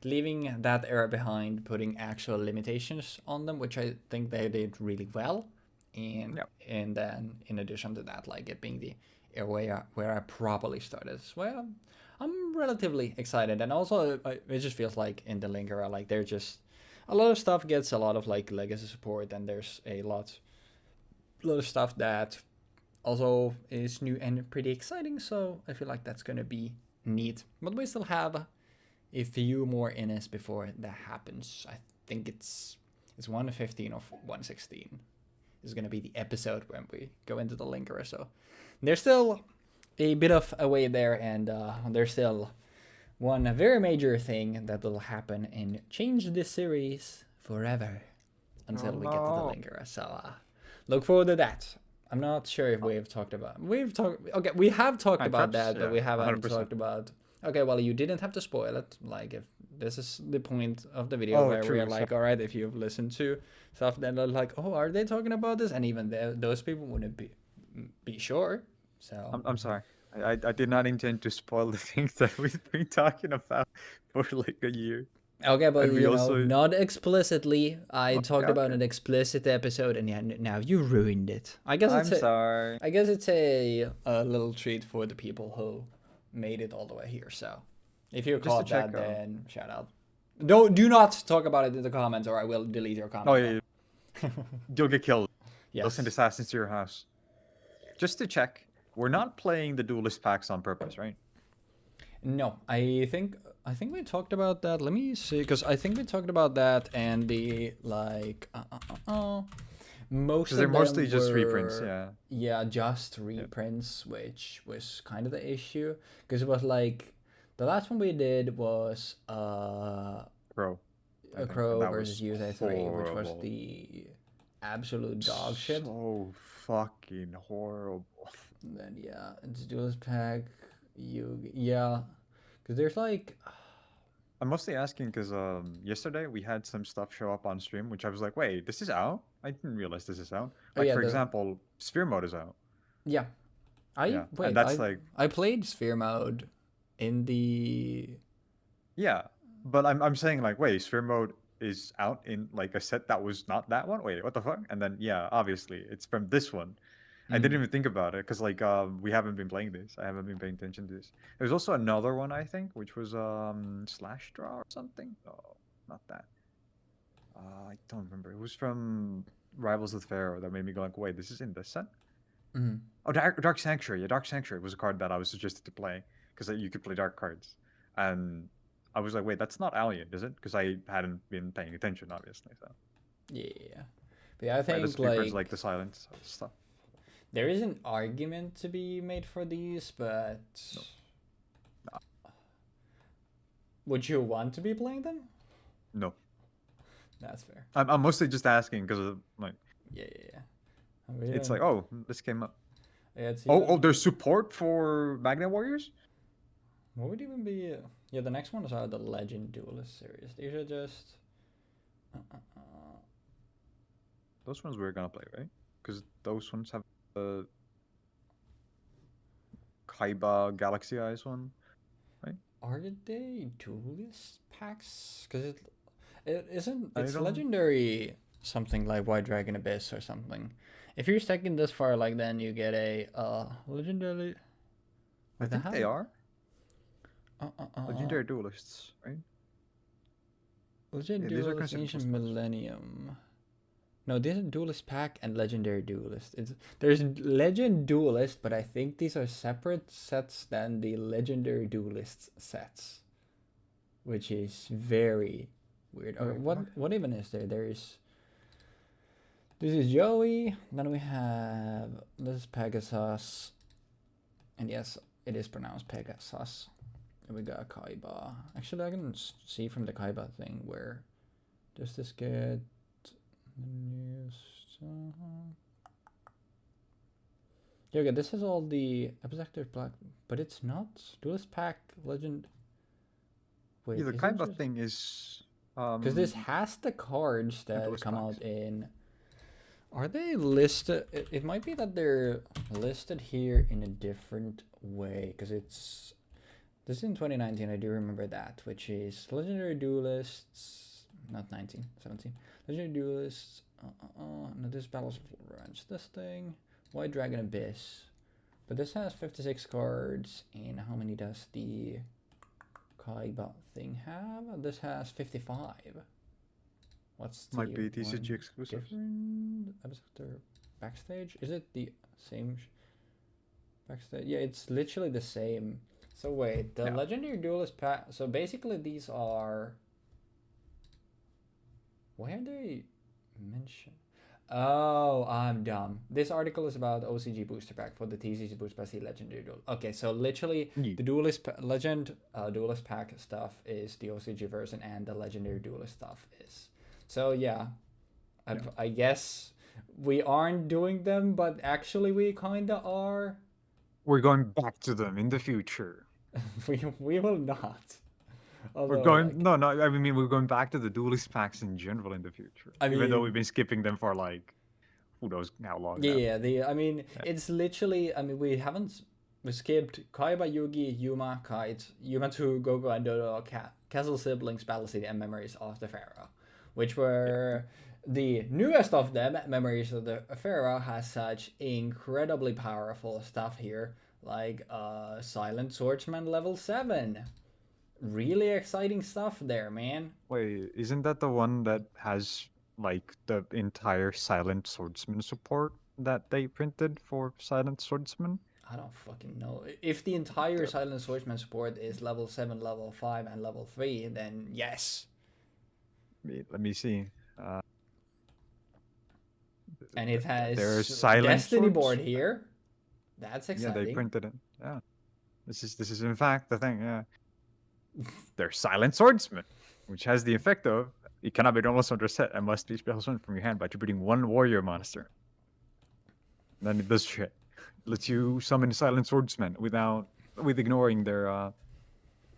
leaving that era behind, putting actual limitations on them, which I think they did really well, and then in addition to that, like it being the area where I probably started. Well, I'm relatively excited, and also it just feels like in the linker, like they're just a lot of stuff gets a lot of like legacy support, and there's a lot of stuff that also is new and pretty exciting. So I feel like that's gonna be neat. But we still have a few more innes before that happens. I think it's 115 or 116 is gonna be the episode when we go into the linker. So there's still a bit of a way there, and there's still one very major thing that will happen and change this series forever until we get to the linker. So look forward to that. I'm not sure if we have talked about that, but we haven't 100%. talked about. Okay, well, you didn't have to spoil it. Like, if this is the point of the video where true, we're like, all right, if you've listened to stuff, then they're like, oh, are they talking about this? And even those people wouldn't be sure. So I'm sorry. I did not intend to spoil the things that we've been talking about for like a year. okay, but And we also not explicitly. I talked about okay. an explicit episode, and yeah, now you ruined it. I guess I'm sorry. I guess it's a little treat for the people who made it all the way here. So if you caught that, then shout out. Do not talk about it in the comments, or I will delete your comment. Oh yeah, you'll get killed. Yes. They'll send assassins to your house. Just to check, we're not playing the Duelist Packs on purpose, right? No, I think we talked about that. Let me see, because I think we talked about that, and the like most of they're them mostly just reprints, yeah, just reprints, which was kind of the issue, because it was like the last one we did was Crow. a Crow versus USA 3, which was the absolute dog shit. So fucking horrible. And then yeah, it's Duelist Pack. Because there's like. I'm mostly asking because yesterday we had some stuff show up on stream, which I was like, wait, this is out? I didn't realize this is out. Like, for example, Sphere Mode is out. Yeah. And that's I played Sphere Mode in the. Yeah, but I'm saying like, wait, Sphere Mode is out in like a set that was not that one? Wait, what the fuck? And then yeah, obviously it's from this one. I didn't even think about it because like we haven't been playing this. I haven't been paying attention to this. There's also another one I think, which was Slash Draw or something. No, not that. I don't remember. It was from Rivals of Pharaoh that made me go like, wait, this is in this set. Oh, Dark Sanctuary. Yeah, Dark Sanctuary was a card that I was suggested to play because you could play dark cards, and I was like, wait, that's not Alien, is it? Because I hadn't been paying attention, obviously. So yeah, but yeah, I think like the silence stuff. There is an argument to be made for these, but No. Would you want to be playing them? No. That's fair. I'm mostly just asking because of like. Yeah. It's like, oh, this came up. Yeah, there's support for Magnet Warriors? What would even be... Yeah, the next one is the Legend Duelist series. These are just... Those ones we're gonna play, right? Because those ones have the Kaiba Galaxy Eyes one, right? Are they Duelist Packs? Because it isn't... It's legendary something like White Dragon Abyss or something. If you're stacking this far, like, then you get a legendary... I think they are. Legendary Duelists, right? Legendary Duelist Ancient Millennium. No, these are Duelist Pack and Legendary Duelist. There's Legend Duelist, but I think these are separate sets than the Legendary Duelist sets, which is very weird. Okay, what even is there? This is Joey. Then we have this is Pegasus, and yes, it is pronounced Pegasus. And we got Kaiba. Actually, I can see from the Kaiba thing where does this get the news? Yeah, okay, this is all the Episector Black, but it's not Duelist Pack Legend. Yeah, Wait, the is it Kaiba just thing is because this has the cards the that Duelist come Packs. out in. Are they listed? It might be that they're listed here in a different way because it's. This is in 2019. I do remember that, which is Legendary Duelists, not 19, 17. Legendary Duelists. No, this battles range. This thing. White Dragon Abyss. But this has 56 cards, and how many does the Kaiba thing have? This has 55. What's the Might be one TCG exclusives. different episode backstage? Is it the same backstage? Yeah, it's literally the same. So wait, the Yeah. Legendary Duelist pack. So basically, these are. Why are they mentioned? Oh, I'm dumb. This article is about OCG booster pack for the TCG booster pack Legendary Duel. Okay, so literally Yeah. the Duelist Legend Duelist pack stuff is the OCG version, and the Legendary Duelist stuff is. So yeah, I guess we aren't doing them, but actually we kinda are. We're going back to them in the future. We will not. We're Although going like no. I mean we're going back to the Duelist Packs in general in the future. I Even though we've mean been skipping them for like who knows how long now. yeah, the I mean Yeah. it's literally we haven't we skipped Kaiba, Yugi, Yuma, Kite, Yuma 2, Gogo, and Dodo, Castle Siblings, Battle City, and Memories of the Pharaoh, which were the newest of them. Memories of the Pharaoh has such incredibly powerful stuff here, like Silent Swordsman level 7. Really exciting stuff there, man. Wait, isn't that the one that has like the entire Silent Swordsman support that they printed for Silent Swordsman? I don't fucking know. If the entire The- Silent Swordsman support is level 7, level 5, and level 3, then yes. Let me see. Uh, And it there's has Silent Destiny Swords. board here. That's Yeah, they exciting. printed it. Yeah, this is in fact the thing. Yeah, there's Silent Swordsman, which has the effect of it cannot be normal under set and must be special summon from your hand by attributing one warrior monster. And then it does shit. Lets you summon Silent Swordsman with ignoring their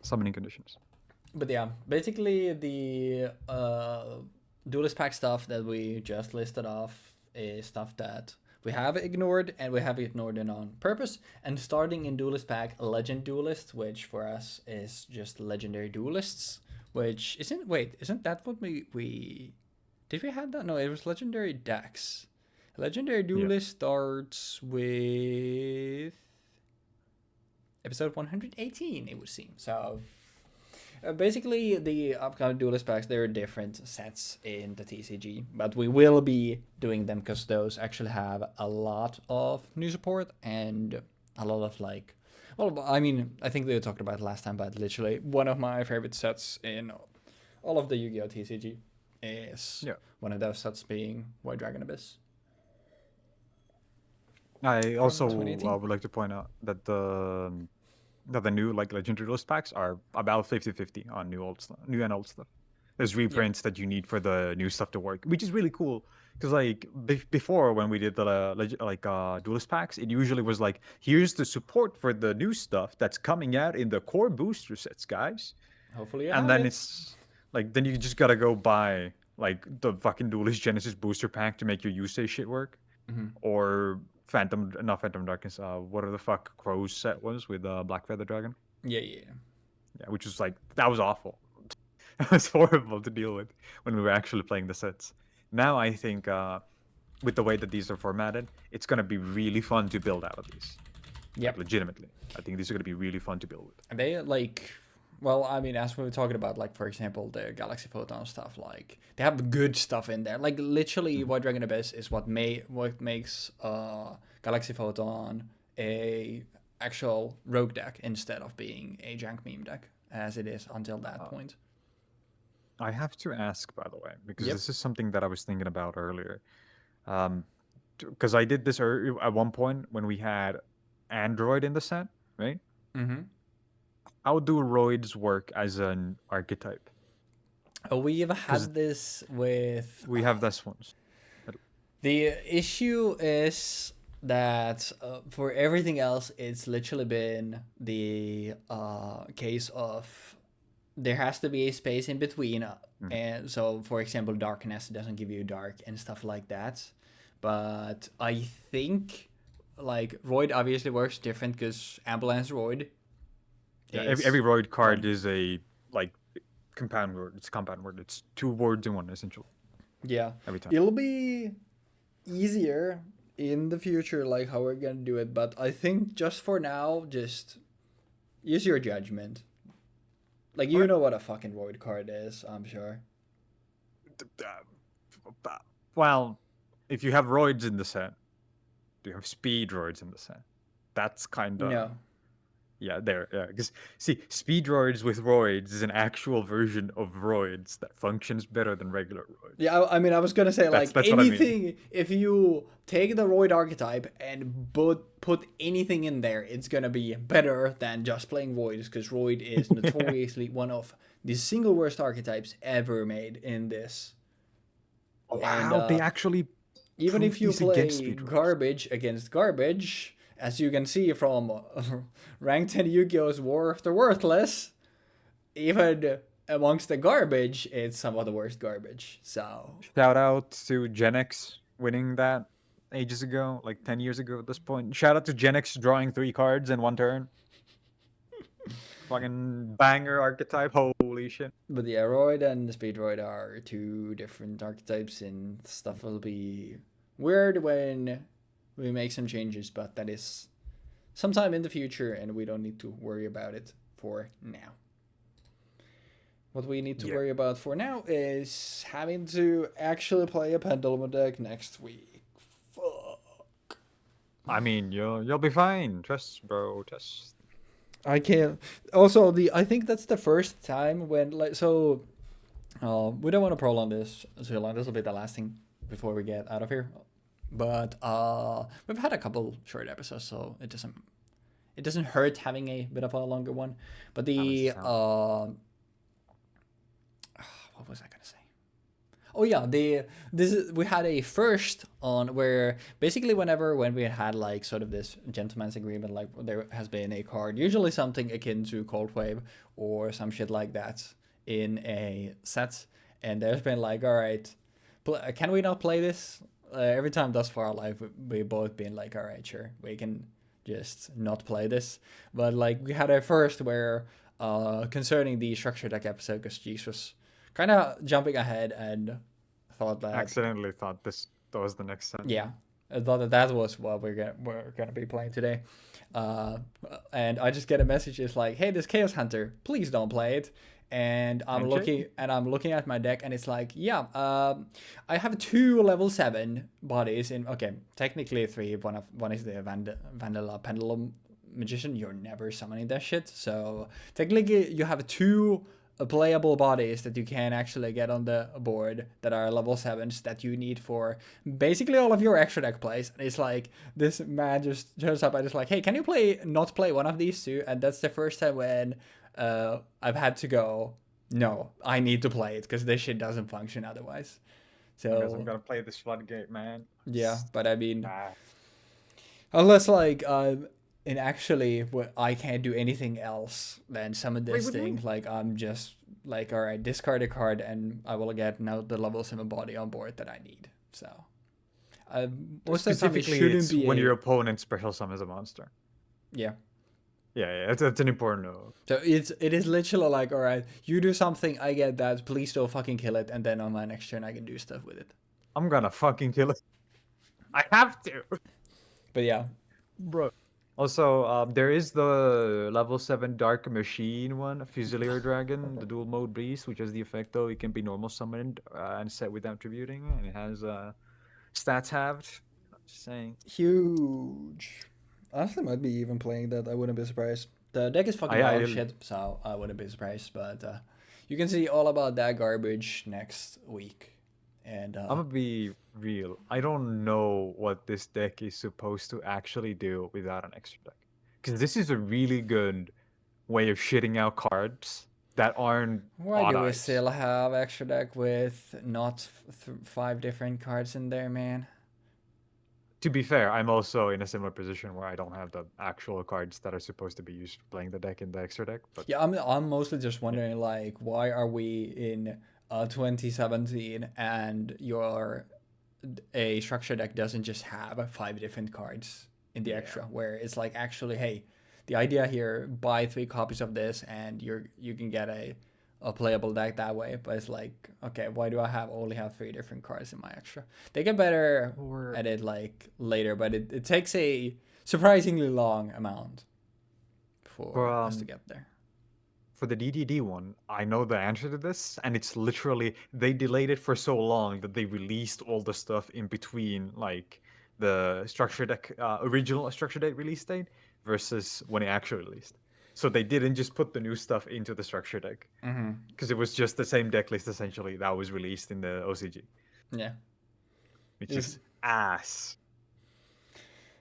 summoning conditions. But yeah, basically the Duelist Pack stuff that we just listed off is stuff that we have ignored, and we have ignored it on purpose. And starting in Duelist Pack Legend Duelist, which for us is just Legendary Duelists, which isn't that what we did we have that? No, it was Legendary decks. Legendary Duelist starts with episode 118, it would seem. So basically, the upcoming Duelist packs, there are different sets in the TCG, but we will be doing them because those actually have a lot of new support and a lot of like. Well, I mean, I think they talked about it last time, but literally one of my favorite sets in all of the Yu-Gi-Oh TCG is one of those sets being White Dragon Abyss. I also 2018. would like to point out that the new like legendary list packs are about 50-50 on new and old stuff. There's reprints that you need for the new stuff to work, which is really cool. Because like before when we did the duelist packs, it usually was like here's the support for the new stuff that's coming out in the core booster sets, guys. Hopefully, you And have then it. it's like then you just gotta go buy like the fucking duelist Genesis booster pack to make your usage shit work, or not Phantom Darkness. What the fuck Crow's set was with Black Feather Dragon. Yeah. Yeah, which was like that was awful. It was horrible to deal with when we were actually playing the sets. Now I think with the way that these are formatted, it's gonna be really fun to build out of these. Yep. Like, legitimately, I think these are gonna be really fun to build with. And they like, well, I mean, as we were talking about, like for example, the Galaxy Photon stuff, like they have good stuff in there. Like literally, White Dragon Abyss is what makes Galaxy Photon a actual rogue deck instead of being a jank meme deck as it is until that point. I have to ask, by the way, because this is something that I was thinking about earlier. Because I did this at one point when we had Android in the set, right? Mm-hmm. How do roids work as an archetype? We've had this with. We have this ones. The issue is that for everything else, it's literally been the case of there has to be a space in between. Mhm. And so, for example, darkness doesn't give you dark and stuff like that. But I think like Void obviously works different because Ambulance Void Yeah, every is Roid card one. is a like compound word. It's compound word. It's two words in one essentially Yeah, every time. it'll be easier in the future, like how we're gonna do it. But I think just for now, just use your judgment. Like you Okay. know what a fucking Void card is, I'm sure. Well, if you have roids in the set, do you have speed roids in the set? That's kind of No, yeah. There, yeah. Because see, speed roids with roids is an actual version of roids that functions better than regular roids. yeah, I mean, I was gonna say like That's what I mean. anything. If you take the Roid archetype and put anything in there, it's gonna be better than just playing Voids because Roid is notoriously one of the single worst archetypes ever made in this. Oh, And wow, they actually even if proved you this against play speed roids. garbage against garbage, as you can see from Ranked 10 Yu-Gi-Oh's War of the Worthless, even amongst the garbage, it's some of the worst garbage. So Shout out to Jeexx winning that ages ago, like 10 years ago at this point. Shout out to Jeexx drawing 3 cards in one turn. Fucking banger archetype. Holy shit. but the Aeroid and the Speedroid are two different archetypes, and stuff will be weird when we make some changes, but that is sometime in the future, and we don't need to worry about it for now. What we need to Yeah. worry about for now is having to actually play a Pendulum deck next week. Fuck. I mean, you'll be fine. Trust, bro. Trust. I can't. Also, I think that's the first time when like so. We don't want to prolong this too long. This will be the last thing before we get out of here. But we've had a couple short episodes, so it doesn't hurt having a bit of a longer one. But Balance the is out. what was I gonna say? Oh yeah, we had a first on where basically when we had like sort of this gentleman's agreement, like there has been a card, usually something akin to Cold Wave or some shit like that in a set, and there's been like, all right, can we not play this? Every time thus far, like we both been like, all right, sure, we can just not play this. But like we had a first where concerning the structure deck episode, because Jeexx was kind of jumping ahead and thought that Accidentally thought that was the next set. yeah, I thought that was what we're gonna be playing today, uh, and I just get a message. It's like, hey, this Chaos Hunter, please don't play it. And Handshake? I'm looking at my deck, and it's like, yeah, I have 2 level 7 bodies in. Okay, technically 3. One is the Vandala Pendulum Magician. You're never summoning that shit. So technically, you have 2 playable bodies that you can actually get on the board that are level 7s that you need for basically all of your extra deck plays. And it's like this man just turns up and it's like, hey, can you not play one of these two? And that's the first time when I've had to go, no, I need to play it because this shit doesn't function otherwise. I guess I'm So gonna play this floodgate, man. yeah, but I mean, Nah. unless like and actually I can't do anything else than summon Wait, this what do you thing. mean? Like I'm just like, all right, discard a card and I will get now the level 7 body on board that I need. So most of the time it Specifically, shouldn't it's be when a your opponent special summons a monster. yeah. Yeah, that's an important note. So it is literally like, all right, you do something, I get that. Please don't fucking kill it, and then on my next turn I can do stuff with it. I'm gonna fucking kill it. I have to. But yeah, Bro. Also, there is the level 7 Dark Machine one, Fusilier Dragon, the dual mode beast, which has the effect though it can be normal summoned and set without tributing, and it has stats halved. I'm just saying. huge. Honestly, might be even playing that. I wouldn't be surprised. The deck is fucking dog I shit, so I wouldn't be surprised. But you can see all about that garbage next week. And I'm gonna be real. I don't know what this deck is supposed to actually do without an extra deck. Because this is a really good way of shitting out cards that aren't why odd do we eyes. still have extra deck with not 5 different cards in there, man? To be fair, I'm also in a similar position where I don't have the actual cards that are supposed to be used for playing the deck in the extra deck. But Yeah, I'm mostly just wondering like why are we in 2017 and your a structure deck doesn't just have 5 different cards in the yeah, extra, where it's like actually, hey, the idea here, buy 3 copies of this and you can get a playable deck that way. But it's like, okay, why do I only have 3 different cards in my extra? They get better or at it like later, but it takes a surprisingly long amount for for us to get there. for the DDD one, I know the answer to this, and it's literally they delayed it for so long that they released all the stuff in between, like the structure deck original structure date release date versus when it actually released. So they didn't just put the new stuff into the structure deck Mm-hmm. because it was just the same deck list essentially that was released in the OCG, Yeah. which If is ass.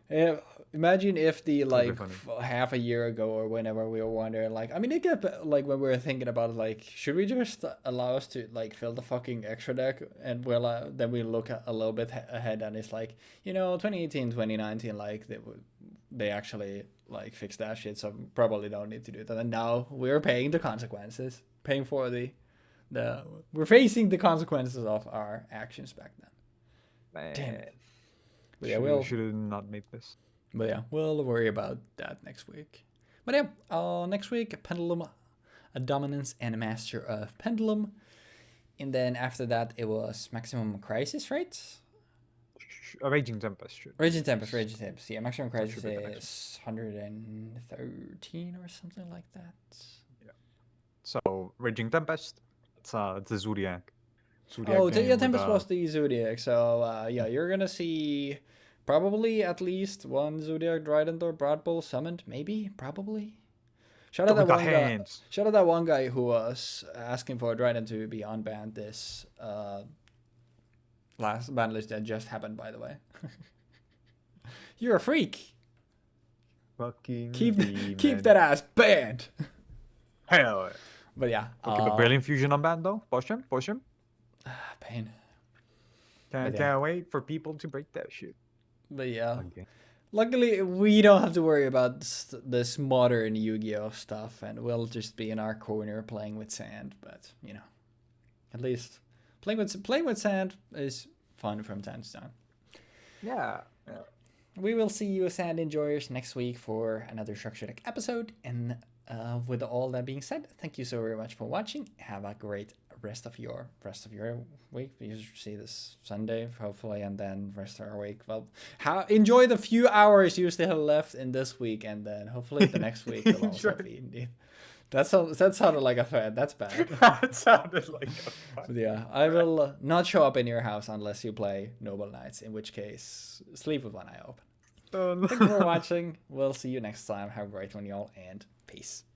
Yeah, imagine if the Ugly like funny. half a year ago or whenever we were wondering, like, I mean, it get like when we were thinking about it, like, should we just allow us to like fill the fucking extra deck, and we'll then we look a little bit ahead, and it's like, 2018, 2019, like they actually like fixed that shit, so probably don't need to do that. And now we're paying the consequences, paying for the we're facing the consequences of our actions back then. Damn Man, it. But yeah, we'll should have not made this. But yeah, we'll worry about that next week. But yeah, next week, Pendulum, a Dominance and a Master of Pendulum. And then after that, it was Maximum Crisis, right? Raging Tempest should. Raging Tempest. Yeah, Maximum That Crisis should be the next is 113 or something like that. Yeah. So Raging Tempest, it's the Zodiac. Oh, Zodiac yeah, name with Tempest was the Zodiac. So yeah, you're gonna see probably at least one Zodiac Trident or Broad Bull summoned, maybe, probably. Shout out that the one guy. hands. Shout out that one guy who was asking for a Trident to be unbanned this last ban list that just happened, by the way. You're a freak. Fucking Keep demon. that ass banned. Hell yeah. But yeah. Okay, but Brilliant Fusion on band though. Push him. Pain. Can't wait for people to break that shit. But yeah. Okay. Luckily, we don't have to worry about this modern Yu-Gi-Oh stuff, and we'll just be in our corner playing with sand. But at least playing with sand is fun from time to time. Yeah. We will see you, sand enjoyers, next week for another Structure Deck episode. And with all that being said, thank you so very much for watching. Have a great rest of your week. We usually see this Sunday, hopefully, and then rest of our week. Well, enjoy the few hours you still have left in this week, and then hopefully the next week will also be indeed. That sounded like a threat. That's bad. That sounded like a But yeah, I will not show up in your house unless you play Noble Knights, in which case, sleep with one eye open. Thank you for watching. We'll see you next time. Have a great one, y'all, and peace.